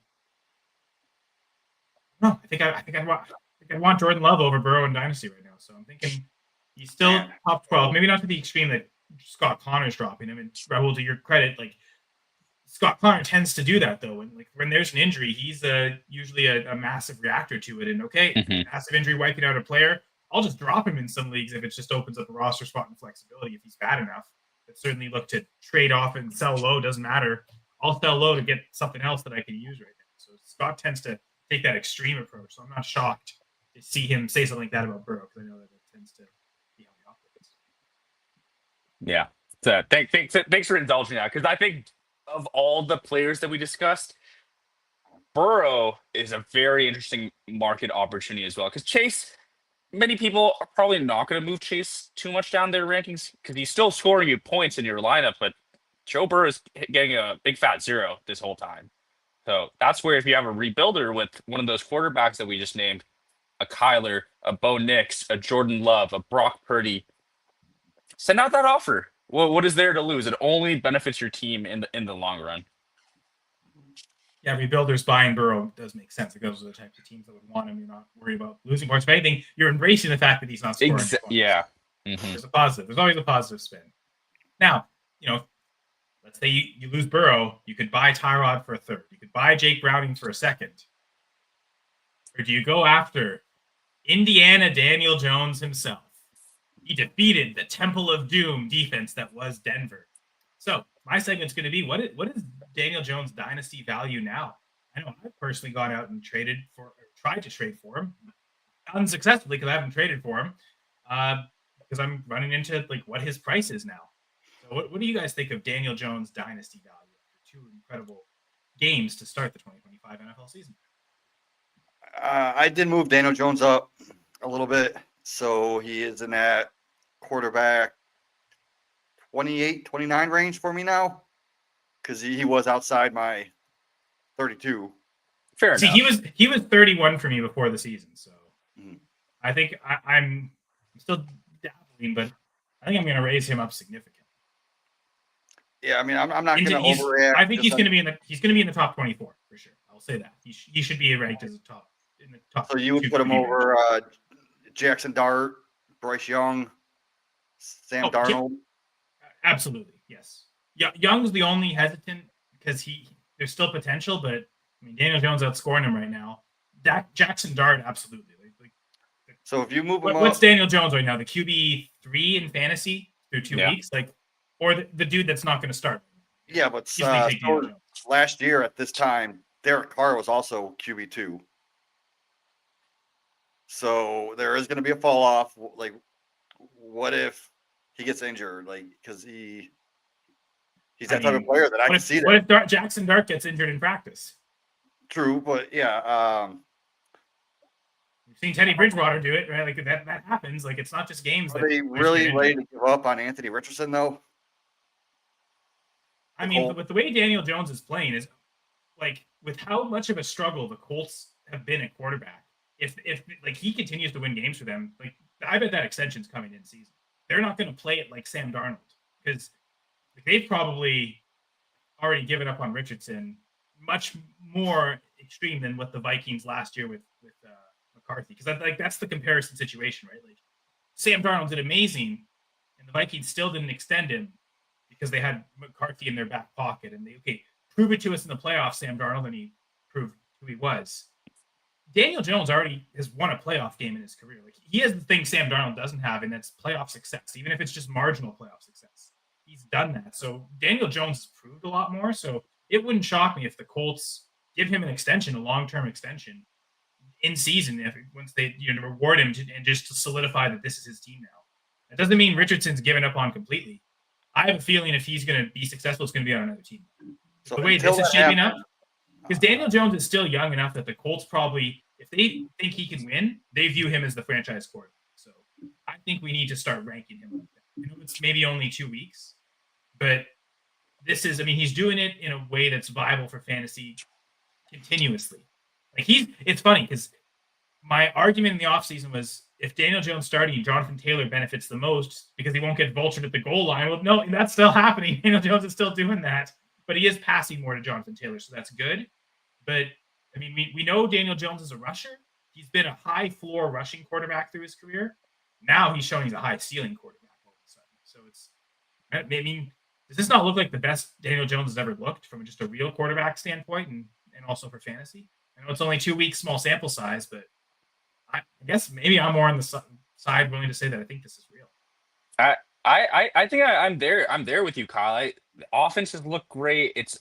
Speaker 1: No, I think I'd want Jordan Love over Burrow in Dynasty right now. So I'm thinking he's still top 12. Maybe not to the extreme that Scott Connor's dropping him. And Rahul, to your credit, like Scott Connor tends to do that though. And like when there's an injury, he's usually a massive reactor to it. And massive injury wiping out a player, I'll just drop him in some leagues if it just opens up a roster spot and flexibility if he's bad enough. But certainly look to trade off and sell low. Doesn't matter. I'll sell low to get something else that I can use right now. So Scott tends to take that extreme approach. So I'm not shocked to see him say something like that about Burrow because I know that it tends to be how he operates.
Speaker 2: Yeah. So thanks for indulging that, because I think of all the players that we discussed, Burrow is a very interesting market opportunity as well. Because Chase, many people are probably not going to move Chase too much down their rankings because he's still scoring you points in your lineup, but Joe Burrow is getting a big fat 0 this whole time. So that's where if you have a rebuilder with one of those quarterbacks that we just named, a Kyler, a Bo Nix, a Jordan Love, a Brock Purdy, send out that offer. Well, what is there to lose? It only benefits your team in the long run.
Speaker 1: Yeah, rebuilders buying Burrow does make sense. Like those are the types of teams that would want him. You're not worried about losing points. If anything, you're embracing the fact that he's not scoring.
Speaker 2: Yeah.
Speaker 1: There's a positive. There's always a positive spin. Now, let's say you lose Burrow, you could buy Tyrod for a third. You could buy Jake Browning for a second. Or do you go after Indiana Daniel Jones himself? He defeated the Temple of Doom defense that was Denver. So my segment's going to be, what is Daniel Jones' dynasty value now? I know I've personally gone out and tried to trade for him. Unsuccessfully because I haven't traded for him. Because I'm running into like what his price is now. So what do you guys think of Daniel Jones' dynasty value after 2 incredible games to start the 2025 NFL season?
Speaker 3: I did move Daniel Jones up a little bit. So he is in that quarterback 28, 29 range for me now. Because he was outside my 32.
Speaker 2: Fair enough.
Speaker 1: He was 31 for me before the season. So I think I'm still dabbling, but I think I'm going to raise him up significantly.
Speaker 3: Yeah, I mean, I'm not going to overreact.
Speaker 1: I think he's going to be in the top 24 for sure. I'll say that he should be ranked as in the top.
Speaker 3: So you would put him over Jackson Dart, Bryce Young, Sam Darnold.
Speaker 1: Yeah, absolutely, yes. Young's the only hesitant because there's still potential, but I mean Daniel Jones outscoring him right now. Jackson Dart, absolutely.
Speaker 3: So if you move him
Speaker 1: what's Daniel Jones right now? The QB 3 in fantasy through 2 weeks, or the dude that's not going to start.
Speaker 3: Yeah, but last year at this time, Derek Carr was also QB 2. So there is going to be a fall off. Like, what if he gets injured? Like, because he's that type of player that I can see that.
Speaker 1: What if Jackson Dart gets injured in practice?
Speaker 3: True, but yeah.
Speaker 1: We've seen Teddy Bridgewater do it, right? Like that happens. Like it's not just games.
Speaker 3: Are they really ready to give up on Anthony Richardson though?
Speaker 1: I mean, with the way Daniel Jones is playing, is like with how much of a struggle the Colts have been at quarterback. If like he continues to win games for them, like I bet that extension's coming in season. They're not going to play it like Sam Darnold because they've probably already given up on Richardson much more extreme than what the Vikings last year with McCarthy. Because that's the comparison situation, right? Like Sam Darnold did amazing, and the Vikings still didn't extend him because they had McCarthy in their back pocket, and they prove it to us in the playoffs, Sam Darnold, and he proved who he was. Daniel Jones already has won a playoff game in his career. Like he has the thing Sam Darnold doesn't have, and that's playoff success, even if it's just marginal playoff success. He's done that. So Daniel Jones has proved a lot more. So it wouldn't shock me if the Colts give him an extension, a long-term extension in season, once they reward him and just to solidify that this is his team now. That doesn't mean Richardson's given up on completely. I have a feeling if he's going to be successful, it's going to be on another team. So the way this is shaping up, because Daniel Jones is still young enough that the Colts probably, if they think he can win, they view him as the franchise quarterback. So I think we need to start ranking him like that. I know it's maybe only 2 weeks, but this is, he's doing it in a way that's viable for fantasy continuously. Like it's funny because my argument in the offseason was if Daniel Jones starting, Jonathan Taylor benefits the most because he won't get vultured at the goal line. Well, no, that's still happening. Daniel Jones is still doing that, but he is passing more to Jonathan Taylor, so that's good. But we know Daniel Jones is a rusher. He's been a high floor rushing quarterback through his career. Now he's showing he's a high ceiling quarterback all of a sudden. So does this not look like the best Daniel Jones has ever looked from just a real quarterback standpoint and also for fantasy? I know it's only 2 weeks, small sample size, but I guess maybe I'm more on the side willing to say that I think this is real.
Speaker 2: I think I'm there. I'm there with you, Kyle. The offenses look great. It's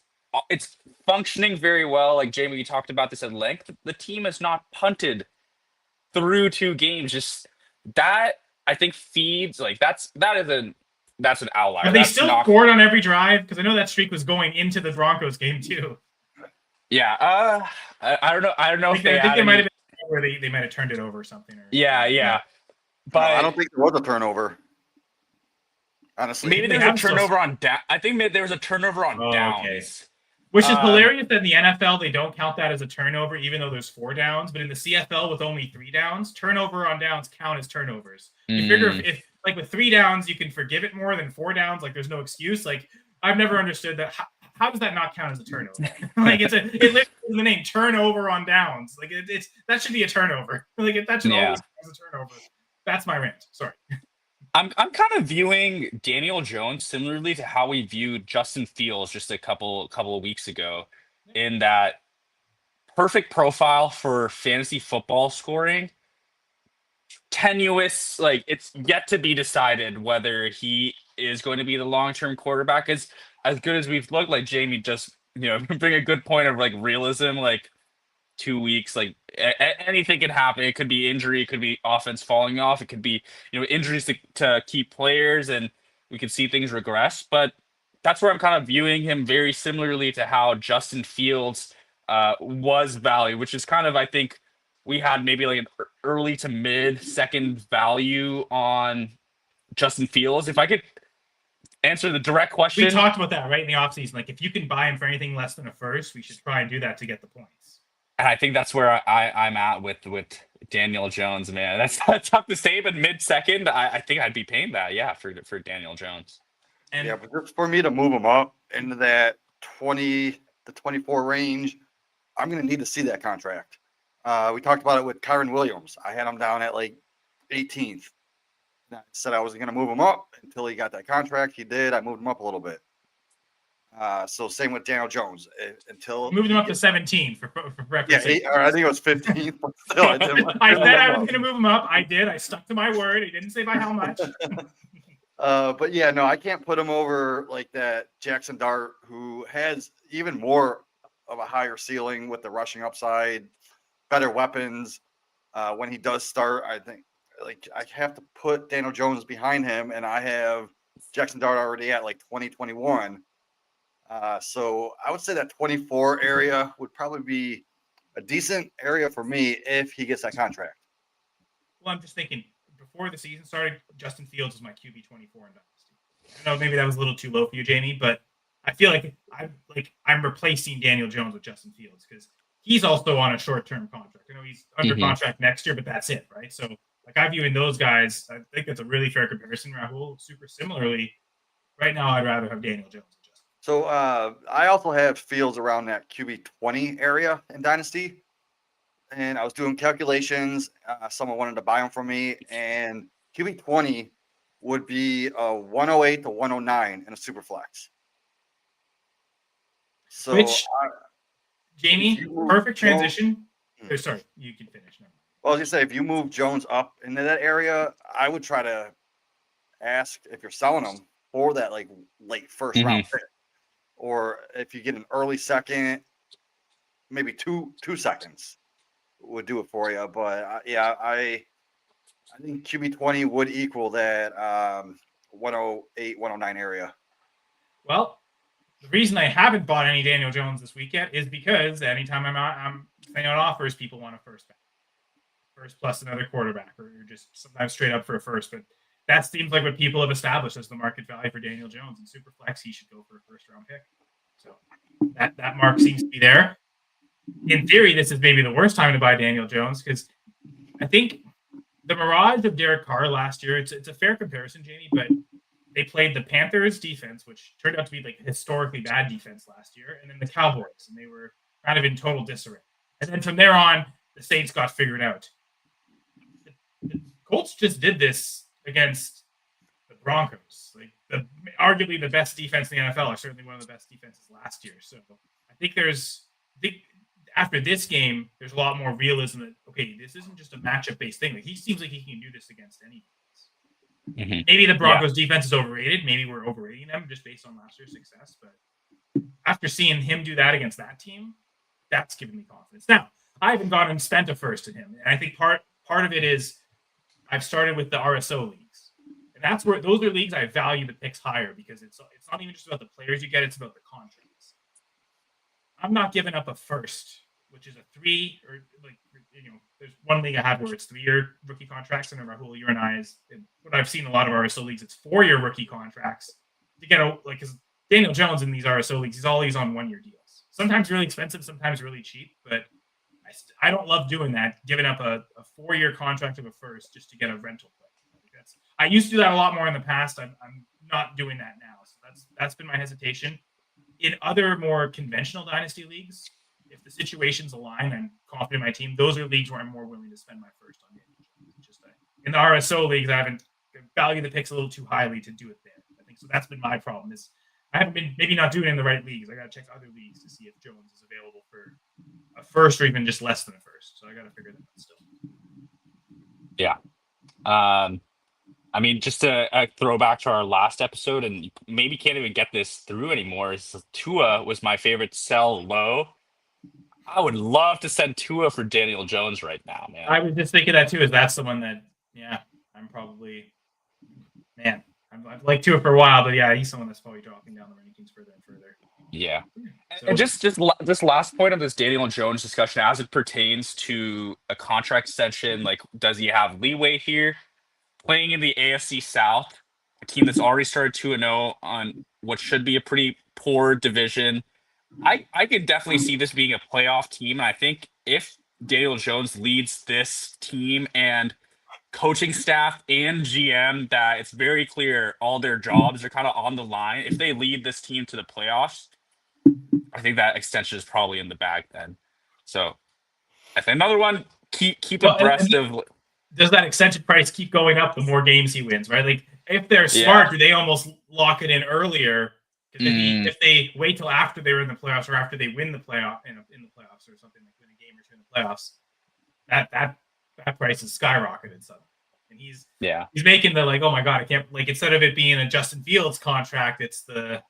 Speaker 2: functioning very well. Like Jamie, you talked about this at length. The team has not punted through 2 games. Just that I think feeds that's an outlier.
Speaker 1: Have they still scored on every drive? Because I know that streak was going into the Broncos game too.
Speaker 2: Yeah. I don't know. I think
Speaker 1: they might have been where they might have turned it over or something.
Speaker 2: Yeah. But
Speaker 3: no, I don't think there was a turnover. Honestly,
Speaker 2: maybe there was a turnover on down. I think there was a turnover on downs. Okay.
Speaker 1: Which is hilarious that in the NFL they don't count that as a turnover, even though there's 4 downs. But in the CFL with only 3 downs, turnover on downs count as turnovers. You figure if like with 3 downs you can forgive it more than 4 downs, like there's no excuse. Like I've never understood that. How does that not count as a turnover? Like it literally is the name turnover on downs. Like it's that should be a turnover. Like that should always count as a turnover. That's my rant. Sorry.
Speaker 2: I'm kind of viewing Daniel Jones similarly to how we viewed Justin Fields just a couple of weeks ago, in that perfect profile for fantasy football scoring. Tenuous, like it's yet to be decided whether he is going to be the long-term quarterback. As good as we've looked, like Jamie just bring a good point of like realism, like 2 weeks, like anything can happen. It could be injury, it could be offense falling off, it could be injuries to key players, and we could see things regress. But that's where I'm kind of viewing him very similarly to how Justin Fields was valued, which is kind of, I think we had maybe like an early to mid second value on Justin Fields. If I could answer the direct question.
Speaker 1: We talked about that right in the offseason. Like if you can buy him for anything less than a first, we should try and do that to get the points.
Speaker 2: And I think that's where I'm at with Daniel Jones, man. That's tough to say, but mid-second, I think I'd be paying that, for Daniel Jones.
Speaker 3: And but just for me to move him up into that 20 to 24 range, I'm going to need to see that contract. We talked about it with Kyron Williams. I had him down at like 18th. I said I wasn't going to move him up until he got that contract. He did. I moved him up a little bit. So same with Daniel Jones. Until
Speaker 1: moved him up to 17 for reference.
Speaker 3: Yeah, I think it was 15. But still,
Speaker 1: I said I was going to move him up. I did. I stuck to my word. He didn't say by how much.
Speaker 3: But yeah, no, I can't put him over like that Jackson Dart, who has even more of a higher ceiling with the rushing upside, better weapons. When he does start, I think like I have to put Daniel Jones behind him, and I have Jackson Dart already at like 2021. So I would say that 24 area would probably be a decent area for me if he gets that contract.
Speaker 1: Well, I'm just thinking before the season started, Justin Fields was my QB 24 in Dynasty. I know maybe that was a little too low for you, Jamie, but I feel like I'm replacing Daniel Jones with Justin Fields because he's also on a short-term contract. I know he's under contract next year, but that's it, right? So like I view in those guys, I think that's a really fair comparison, Rahul. Super similarly, right now I'd rather have Daniel Jones.
Speaker 3: So I also have Fields around that QB 20 area in Dynasty. And I was doing calculations. Someone wanted to buy him from me. And QB 20 would be a 108 to 109 in a super flex. So,
Speaker 1: Which, Jamie, perfect transition.
Speaker 3: Jones,
Speaker 1: sorry, you can finish now.
Speaker 3: Well, I was going to say, if you move Jones up into that area, I would try to ask if you're selling him for that like late first round pick. Or if you get an early second, maybe two seconds would do it for you. But I think QB 20 would equal that 108, 109 area.
Speaker 1: Well, the reason I haven't bought any Daniel Jones this weekend is because anytime I'm sending out offers, people want a first plus another quarterback, or you're just sometimes straight up for a first. But that seems like what people have established as the market value for Daniel Jones. In Superflex, he should go for a first-round pick. So that mark seems to be there. In theory, this is maybe the worst time to buy Daniel Jones because I think the mirage of Derek Carr last year, it's a fair comparison, Jamie, but they played the Panthers defense, which turned out to be like a historically bad defense last year, and then the Cowboys, and they were kind of in total disarray. And then from there on, the Saints got figured out. The Colts just did this against the Broncos, like arguably the best defense in the NFL, or certainly one of the best defenses last year. So I think after this game, there's a lot more realism that, okay, this isn't just a matchup-based thing. Like, he seems like he can do this against any defense. Mm-hmm. Maybe the Broncos defense is overrated. Maybe we're overrating them just based on last year's success. But after seeing him do that against that team, that's given me confidence. Now, I haven't gone and spent a first in him. And I think part of it is I've started with the RSO leagues. And that's where those are leagues I value the picks higher because it's not even just about the players you get, it's about the contracts. I'm not giving up a first, which is a 3 or like, there's one league I have where it's 3-year rookie contracts, and then Rahul, you and I is what I've seen in a lot of RSO leagues. It's 4-year rookie contracts to get because Daniel Jones in these RSO leagues, he's always on 1-year deals. Sometimes really expensive, sometimes really cheap, but I don't love doing that. Giving up a 4-year contract of a first just to get a rental player. I used to do that a lot more in the past. I'm not doing that now. So that's been my hesitation. In other more conventional dynasty leagues, if the situations align, I'm confident in my team. Those are leagues where I'm more willing to spend my first on Daniel Jones. In the RSO leagues, I haven't valued the picks a little too highly to do it there. I think so. That's been my problem. Is I haven't been maybe not doing it in the right leagues. I got to check other leagues to see if Jones is available for a first or even just less than a first. So I got to figure that out still.
Speaker 2: Yeah. I mean, just to throw back to our last episode, and maybe can't even get this through anymore. Tua was my favorite sell low. I would love to send Tua for Daniel Jones right now, man.
Speaker 1: I was just thinking that too. Is that's the one that, I'm probably, man, I've liked Tua for a while, but yeah, he's someone that's probably dropping down the rankings further and further.
Speaker 2: Yeah. So, and just last point on this Daniel Jones discussion as it pertains to a contract extension, like, does he have leeway here? Playing in the AFC South, a team that's already started 2-0 on what should be a pretty poor division. I could definitely see this being a playoff team. And I think if Daniel Jones leads this team and coaching staff and GM, that it's very clear all their jobs are kind of on the line. If they lead this team to the playoffs, I think that extension is probably in the bag then. So I think another one, keep abreast of.
Speaker 1: Does that extension price keep going up the more games he wins, right? Like, if they're smart, do they almost lock it in earlier? Because if they wait till after they're in the playoffs or after they win the playoff in the playoffs or something, like win a game or two in the playoffs, that price is skyrocketed suddenly. And he's making the like, oh my god, I can't, like, instead of it being a Justin Fields contract, it's the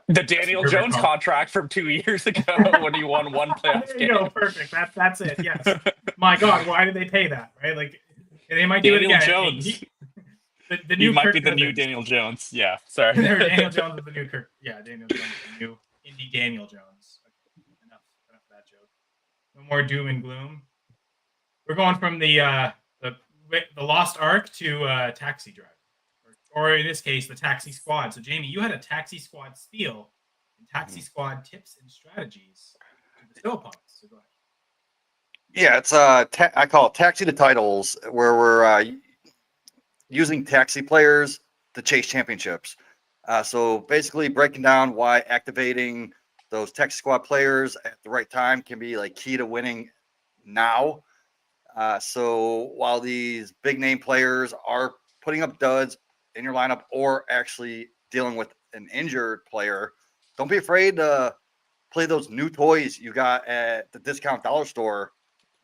Speaker 2: Daniel Jones contract from 2 years ago when he won one playoff game.
Speaker 1: There you go, perfect. That's it. Yes. My God, why did they pay that? Right? Like, they might do
Speaker 2: Daniel
Speaker 1: it again.
Speaker 2: Jones.
Speaker 1: The new
Speaker 2: he might
Speaker 1: Kirk
Speaker 2: be the new Daniel Jones. Yeah, sorry.
Speaker 1: Daniel Jones is the new Kirk. Yeah, Daniel Jones is the new indie Daniel Jones. Okay, enough of that joke. No more doom and gloom. We're going from the Lost Ark to Taxi Driver. Or in this case, the Taxi Squad. So, Jamie, you had a Taxi Squad steal and Taxi Squad tips and strategies to bestow upon us. So go ahead.
Speaker 3: Yeah, it's I call it Taxi to Titles, where we're using taxi players to chase championships. So basically breaking down why activating those Texas squad players at the right time can be like key to winning now. So while these big name players are putting up duds in your lineup or actually dealing with an injured player, don't be afraid to play those new toys you got at the discount dollar store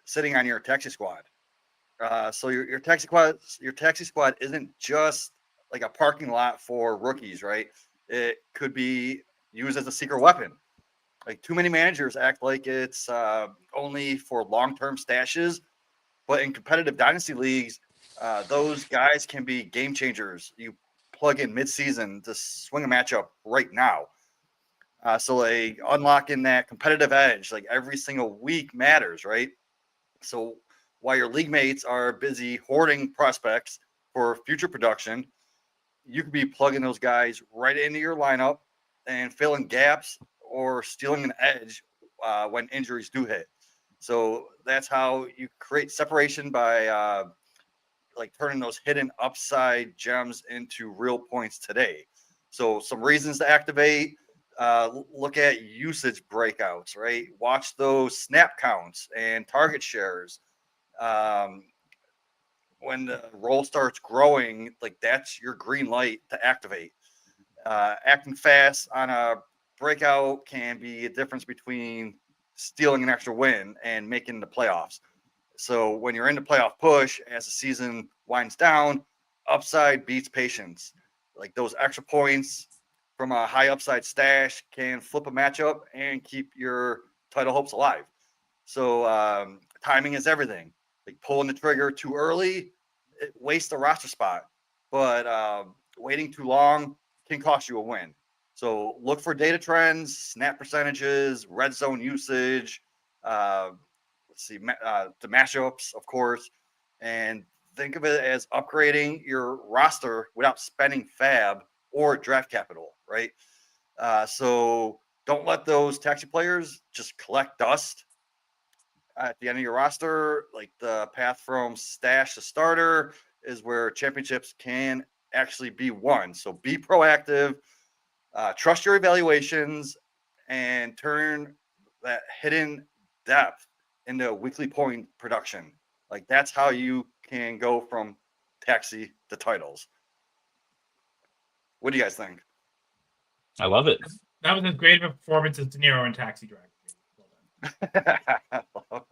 Speaker 3: sitting on your taxi squad. So your taxi squad isn't just like a parking lot for rookies, right? It could be used as a secret weapon. Like too many managers act like it's only for long-term stashes, but in competitive dynasty leagues, those guys can be game changers. You plug in mid-season to swing a matchup right now. So like unlocking that competitive edge, like every single week matters, right? So while your league mates are busy hoarding prospects for future production, you could be plugging those guys right into your lineup and filling gaps or stealing an edge when injuries do hit. So that's how you create separation by like turning those hidden upside gems into real points today. So some reasons to activate. Look at usage breakouts, right? Watch those snap counts and target shares. Um, when the role starts growing, like that's your green light to activate. Acting fast on a breakout can be a difference between stealing an extra win and making the playoffs. So when you're in the playoff push, as the season winds down, upside beats patience. Like those extra points from a high upside stash can flip a matchup and keep your title hopes alive. So timing is everything. Like pulling the trigger too early, it wastes a roster spot. But waiting too long can cost you a win. So look for data trends, snap percentages, red zone usage. Let's see, the matchups, of course, and think of it as upgrading your roster without spending fab or draft capital, right? So don't let those taxi players just collect dust at the end of your roster. Like the path from stash to starter is where championships can actually be won. So be proactive, trust your evaluations, and turn that hidden depth into weekly point production. Like that's how you can go from taxi to titles. What do you guys think?
Speaker 2: I love it.
Speaker 1: That was as great of a performance as De Niro in Taxi Driver. Well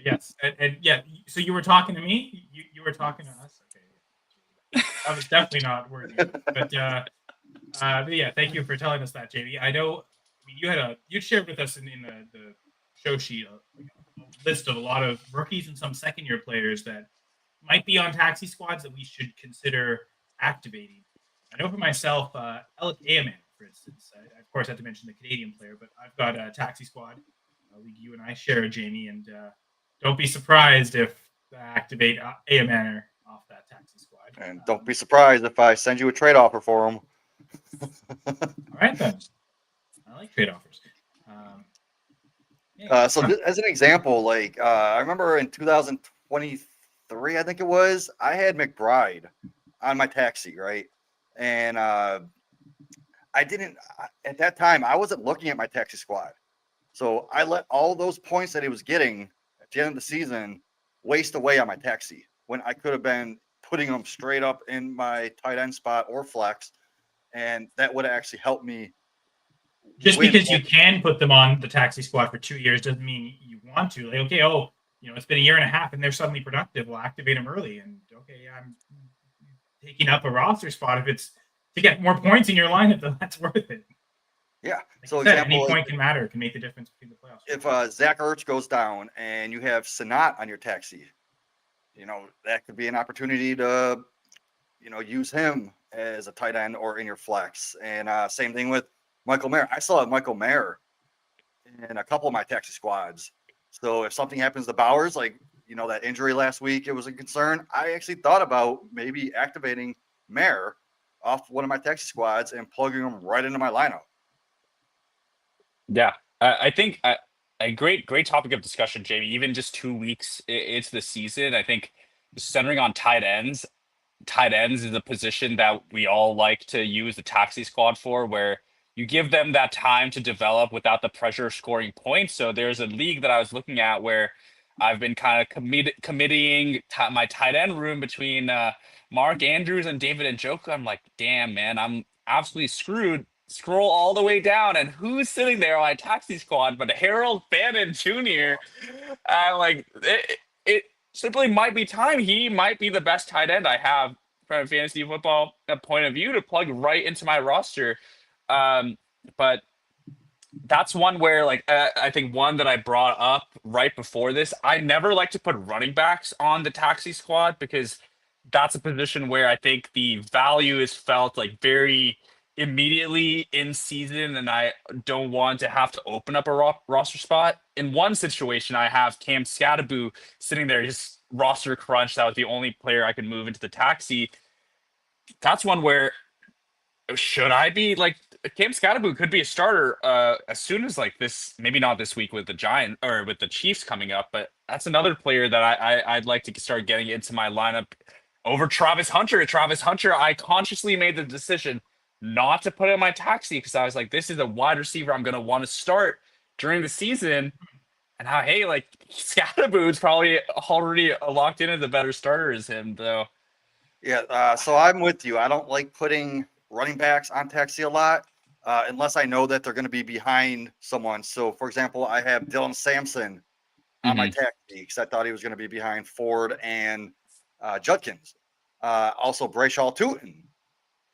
Speaker 1: yes, and yeah. So you were talking to me. You were talking to us. Okay, that was definitely not worthy. But yeah, thank you for telling us that, JV. I know. I mean, you shared with us in the show sheet a list of a lot of rookies and some second-year players that might be on taxi squads that we should consider activating. I know for myself, Elic Ayomanor, for instance. I, of course, have to mention the Canadian player, but I've got a taxi squad. League you and I share, Jamie, and don't be surprised if I activate Ayomanor off that taxi squad.
Speaker 3: And don't be surprised if I send you a trade offer for him.
Speaker 1: All right, then. I like trade offers. Yeah.
Speaker 3: As an example, like I remember in 2023, I think it was, I had McBride on my taxi, right? And I didn't, at that time, I wasn't looking at my taxi squad. So I let all those points that he was getting at the end of the season waste away on my taxi when I could have been putting them straight up in my tight end spot or flex. And that would have actually helped me.
Speaker 1: Just because you can put them on the taxi squad for 2 years doesn't mean you want to. Like, okay, it's been a year and a half and they're suddenly productive. We'll activate them early. And okay, I'm taking up a roster spot. If it's to get more points in your lineup, then that's worth it.
Speaker 3: Yeah.
Speaker 1: Like
Speaker 3: so
Speaker 1: any point can matter, can make the difference between the playoffs.
Speaker 3: If Zach Ertz goes down and you have Sanat on your taxi, that could be an opportunity to, use him as a tight end or in your flex. And same thing with Michael Mayer. I still have Michael Mayer in a couple of my taxi squads. So if something happens to Bowers, like, that injury last week, it was a concern. I actually thought about maybe activating Mayer off one of my taxi squads and plugging him right into my lineup.
Speaker 2: Yeah, I think a great topic of discussion, Jamie. Even just 2 weeks into the season, I think centering on tight ends. tight ends is a position that we all like to use the taxi squad for, where you give them that time to develop without the pressure of scoring points. So there's a league that I was looking at where I've been kind of committing my tight end room between Mark Andrews and David Njoku. I'm like, damn, man, I'm absolutely screwed. Scroll all the way down, and who's sitting there on my taxi squad but Harold Bannon Jr.? I'm like, it simply might be time. He might be the best tight end I have from a fantasy football point of view to plug right into my roster. But that's one where, like, I think one that I brought up right before this, I never like to put running backs on the taxi squad because that's a position where I think the value is felt like very immediately in season, and I don't want to have to open up a roster spot. In one situation, I have Cam Scattaboo sitting there, just roster crunch. That was the only player I could move into the taxi. That's one where should I be like Cam Scattaboo could be a starter as soon as like this, maybe not this week with the Giant or with the Chiefs coming up, but that's another player that I'd like to start getting into my lineup over Travis Hunter. Travis Hunter, I consciously made the decision not to put in my taxi because I was like, this is a wide receiver I'm going to want to start during the season. And how, hey, like Scattaboo is probably already locked in as a better starter as him, though.
Speaker 3: Yeah, so I'm with you. I don't like putting running backs on taxi a lot unless I know that they're going to be behind someone. So, for example, I have Dylan Sampson on my taxi because I thought he was going to be behind Ford and Judkins. Also, Brayshaw Tootin.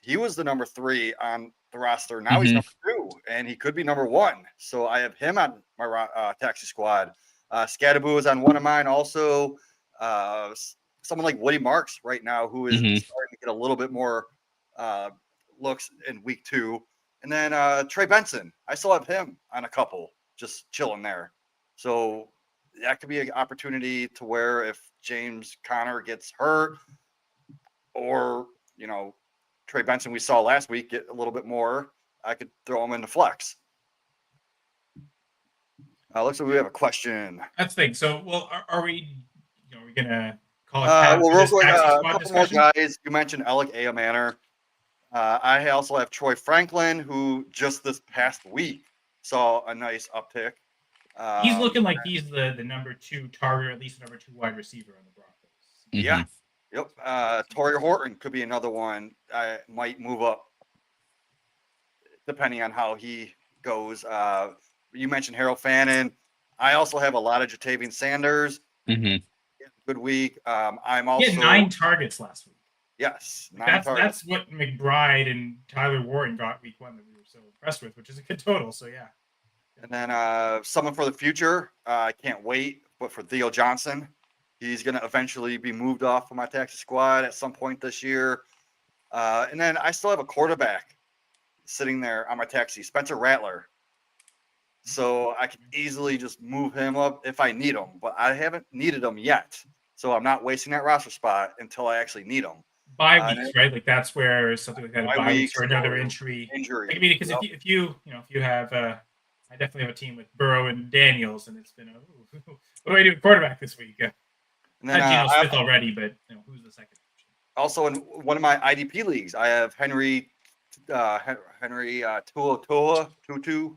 Speaker 3: He was the number 3 on the roster. Now he's number 2, and he could be number 1. So I have him on my taxi squad. Scattaboo is on one of mine also. Someone like Woody Marks right now, who is starting to get a little bit more looks in week 2. And then Trey Benson. I still have him on a couple, just chilling there. So that could be an opportunity to where if James Conner gets hurt or, you know, Trey Benson we saw last week get a little bit more, I could throw him into flex. Looks like we have a question.
Speaker 1: That's the thing. So, well, are we going to call it
Speaker 3: well, real quick, a couple
Speaker 1: discussion?
Speaker 3: more guys. You mentioned Elic Ayomanor. I also have Troy Franklin, who just this past week saw a nice uptick.
Speaker 1: He's looking like he's the number 2 target, or at least number 2 wide receiver on the Broncos.
Speaker 3: Yeah. Yep. Torrey Horton could be another one. I might move up depending on how he goes. You mentioned Harold Fannin. I also have a lot of Jatavian Sanders. Good week. I'm also
Speaker 1: he had 9 targets last week.
Speaker 3: Yes,
Speaker 1: that's what McBride and Tyler Warren got week 1 that we were so impressed with, which is a good total. So yeah.
Speaker 3: And then someone for the future. I can't wait, but for Theo Johnson, he's going to eventually be moved off of my taxi squad at some point this year. And then I still have a quarterback sitting there on my taxi, Spencer Rattler. So I can easily just move him up if I need him, but I haven't needed him yet. So I'm not wasting that roster spot until I actually need him.
Speaker 1: Bye weeks, right? Like that's where something like that, bye weeks or another injury.
Speaker 3: I
Speaker 1: mean, because if you have, I definitely have a team with Burrow and Daniels, and it's been what do I do at quarterback this week? And then Geno Smith already, but who's the second option?
Speaker 3: Also, in one of my IDP leagues, I have Henry Tutu.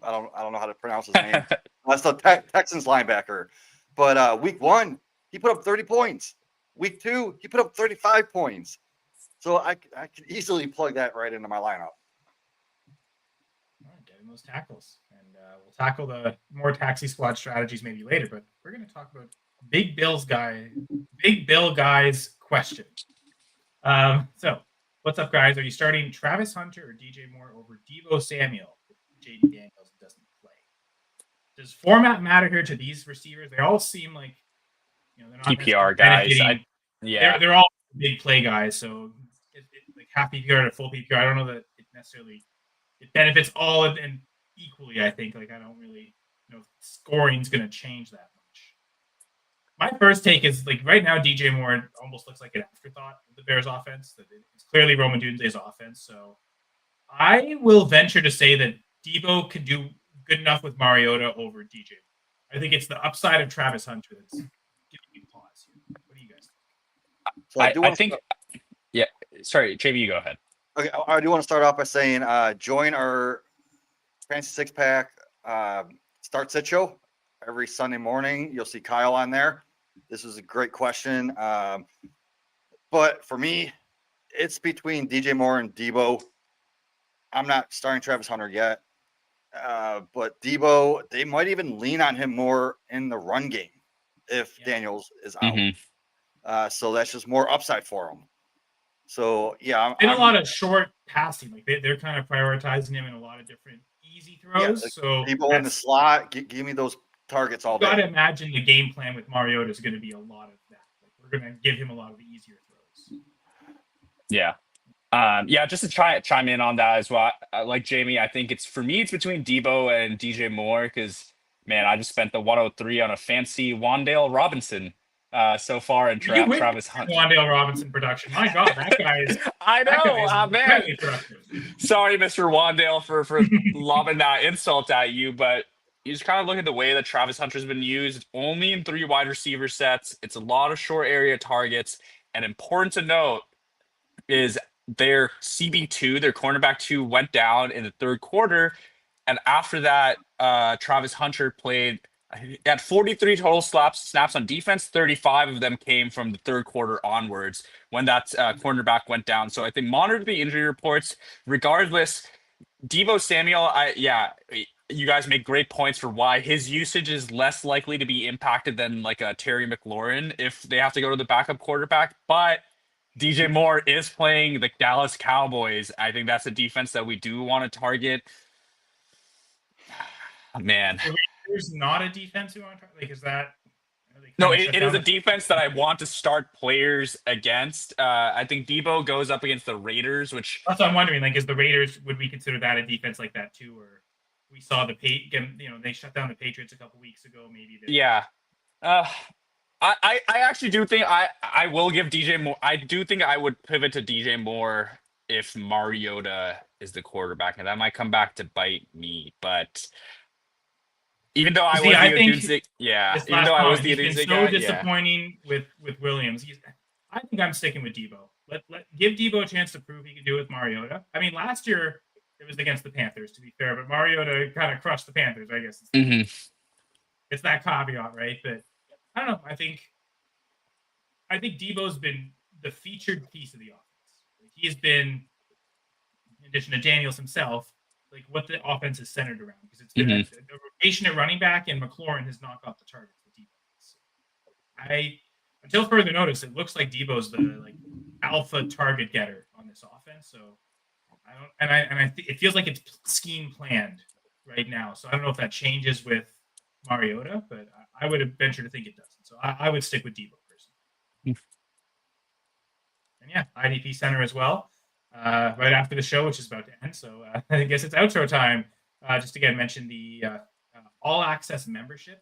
Speaker 3: I don't know how to pronounce his name. That's the Texans linebacker. But week 1, he put up 30 points. Week 2, he put up 35 points. So I could easily plug that right into my lineup.
Speaker 1: All right, getting those tackles. And we'll tackle the more taxi squad strategies maybe later, but we're going to talk about Big Bill guy's question. So what's up, guys? Are you starting Travis Hunter or DJ Moore over Deebo Samuel if JD Daniels doesn't play? Does format matter here to these receivers? They all seem like they're not
Speaker 2: PPR guys.
Speaker 1: They're all big play guys. So like half PPR to full PPR. I don't know that it benefits all and equally. I think I don't really scoring's going to change that much. My first take is right now DJ Moore almost looks like an afterthought of the Bears offense. That it's clearly Roman Dunze's offense. So I will venture to say that Deebo could do good enough with Mariota over DJ. I think it's the upside of Travis Hunter that's giving me pause here. What do you guys think?
Speaker 3: So
Speaker 2: Yeah. Sorry, JV, you go ahead.
Speaker 3: Okay, I do want to start off by saying, join our Fantasy Six Pack Start Sit Show every Sunday morning. You'll see Kyle on there. This is a great question, but for me, it's between DJ Moore and Debo. I'm not starting Travis Hunter yet, but Debo, they might even lean on him more in the run game if Daniels is out. So that's just more upside for him. So yeah,
Speaker 1: a lot of short passing. Like they're kind of prioritizing him in a lot of different easy throws.
Speaker 3: Yeah,
Speaker 1: so
Speaker 3: people in the slot, give me those targets all day.
Speaker 1: You got to imagine the game plan with Mariota is going to be a lot of that. Like we're going to give him a lot of the easier throws.
Speaker 2: Yeah. Just to chime in on that as well. Like Jamie, I think it's between Debo and DJ Moore because, man, I just spent the 103 on a fancy Wan'Dale Robinson so far in Travis Hunter.
Speaker 1: Wan'Dale Robinson production. My God, that guy is.
Speaker 2: I know, man. Sorry, Mr. Wan'Dale, for lobbing that insult at you, but you just kind of look at the way that Travis Hunter's been used. Only in 3 wide receiver sets. It's a lot of short area targets, and important to note is their CB2, their cornerback 2, went down in the third quarter. And after that, Travis Hunter played at 43 total snaps on defense. 35 of them came from the third quarter onwards when that cornerback went down. So I think monitor the injury reports. Regardless, Deebo Samuel, you guys make great points for why his usage is less likely to be impacted than like a Terry McLaurin if they have to go to the backup quarterback. But DJ Moore is playing the Dallas Cowboys. I think that's a defense that we do want to target. Man.
Speaker 1: There's not a defense we want to target? Like, is that...
Speaker 2: No, it is a defense that I want to start players against. I think Debo goes up against the Raiders, which...
Speaker 1: That's what I'm wondering. Like, is the Raiders, would we consider that a defense like that too? Or we saw they shut down the Patriots a couple weeks ago, maybe.
Speaker 2: Yeah. I actually do think I will give DJ Moore. I do think I would pivot to DJ Moore if Mariota is the quarterback, and that might come back to bite me. But even though I was the Odunze guy,
Speaker 1: disappointing with Williams. I think I'm sticking with Debo. Let give Debo a chance to prove he can do it with Mariota. I mean, last year it was against the Panthers, to be fair, but Mariota kind of crushed the Panthers. I guess it's that caveat, right? But I don't know. I think Debo's been the featured piece of the offense. He's been, in addition to Daniels himself, like what the offense is centered around, because it's been a rotation at running back, and McLaurin has not got the targets with Debo. Until further notice, it looks like Debo's the alpha target getter on this offense. So it feels like it's scheme planned right now. So I don't know if that changes with Mariota, but I would venture to think it doesn't. So I would stick with Debo personally. And yeah, IDP Center as well. Right after the show, which is about to end. So I guess it's outro time. Just again, mention the All Access membership,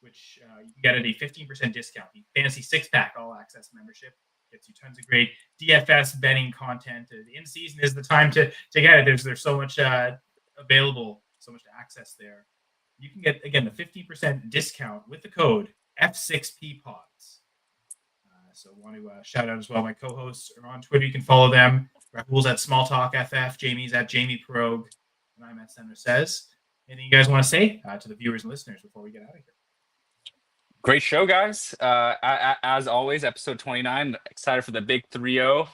Speaker 1: which you can get at a 15% discount. The Fantasy Six Pack All Access membership gets you tons of great DFS betting content. The in season is the time to get it. There's so much available, so much to access there. You can get, again, the 15% discount with the code F6PPods. So I want to shout out as well. My co-hosts are on Twitter. You can follow them. Rahul's at SmallTalkFF. Jamie's at Jamie Perog. And I'm at Senra Says. Anything you guys want to say to the viewers and listeners before we get out of here?
Speaker 2: Great show, guys. As always, episode 29. Excited for the big 3-0.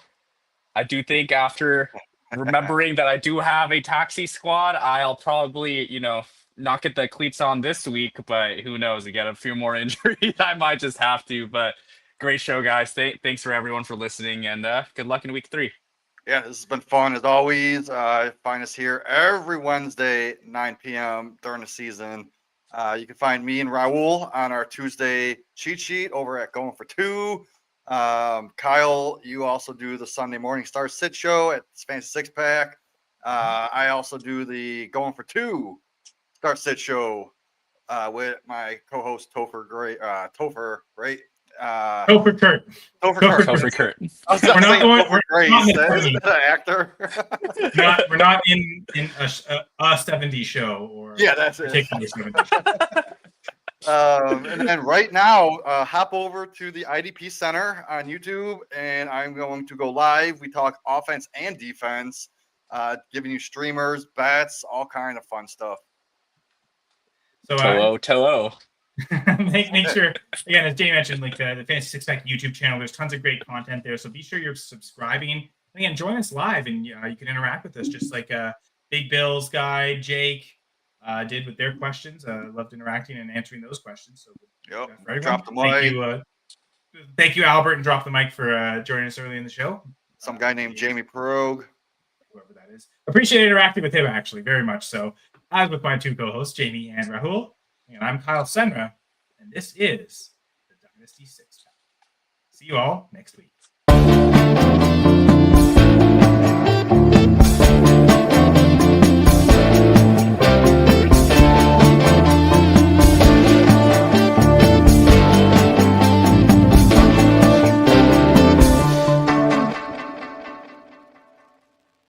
Speaker 2: I do think after remembering that I do have a taxi squad, I'll probably, not get the cleats on this week, but who knows? I get a few more injuries. I might just have to, but great show, guys. Thanks for everyone for listening, and good luck in week 3.
Speaker 3: Yeah, this has been fun as always. Find us here every Wednesday, 9 p.m. during the season. You can find me and Rahul on our Tuesday cheat sheet over at Going for Two. Kyle, you also do the Sunday morning Start Sit show at Fantasy Six Pack. I also do the Going for Two Start Sit show with my co-host Topher Kurt.
Speaker 1: Topher Kurt.
Speaker 3: We're not going. We're actor.
Speaker 1: We're not in a 70 show or
Speaker 3: that's it.
Speaker 1: Particular 70 show.
Speaker 3: And then right now, hop over to the IDP Center on YouTube, and I'm going to go live. We talk offense and defense, giving you streamers, bets, all kind of fun stuff.
Speaker 1: So
Speaker 2: To'o.
Speaker 1: make sure, again, as Jay mentioned, like the Fantasy Six Pack YouTube channel, there's tons of great content there. So be sure you're subscribing. And again, join us live, and you can interact with us just like Big Bill's guy, Jake, did with their questions. Loved interacting and answering those questions. So
Speaker 3: Yep. Drop the mic.
Speaker 1: Thank you, Albert, and Drop the Mic for joining us early in the show.
Speaker 3: Some guy named Jamie Perog.
Speaker 1: Whoever that is. Appreciate interacting with him, actually, very much so. As with my two co-hosts, Jamie and Rahul. And I'm Kyle Senra, and this is the Dynasty Six Pack. See you all next week.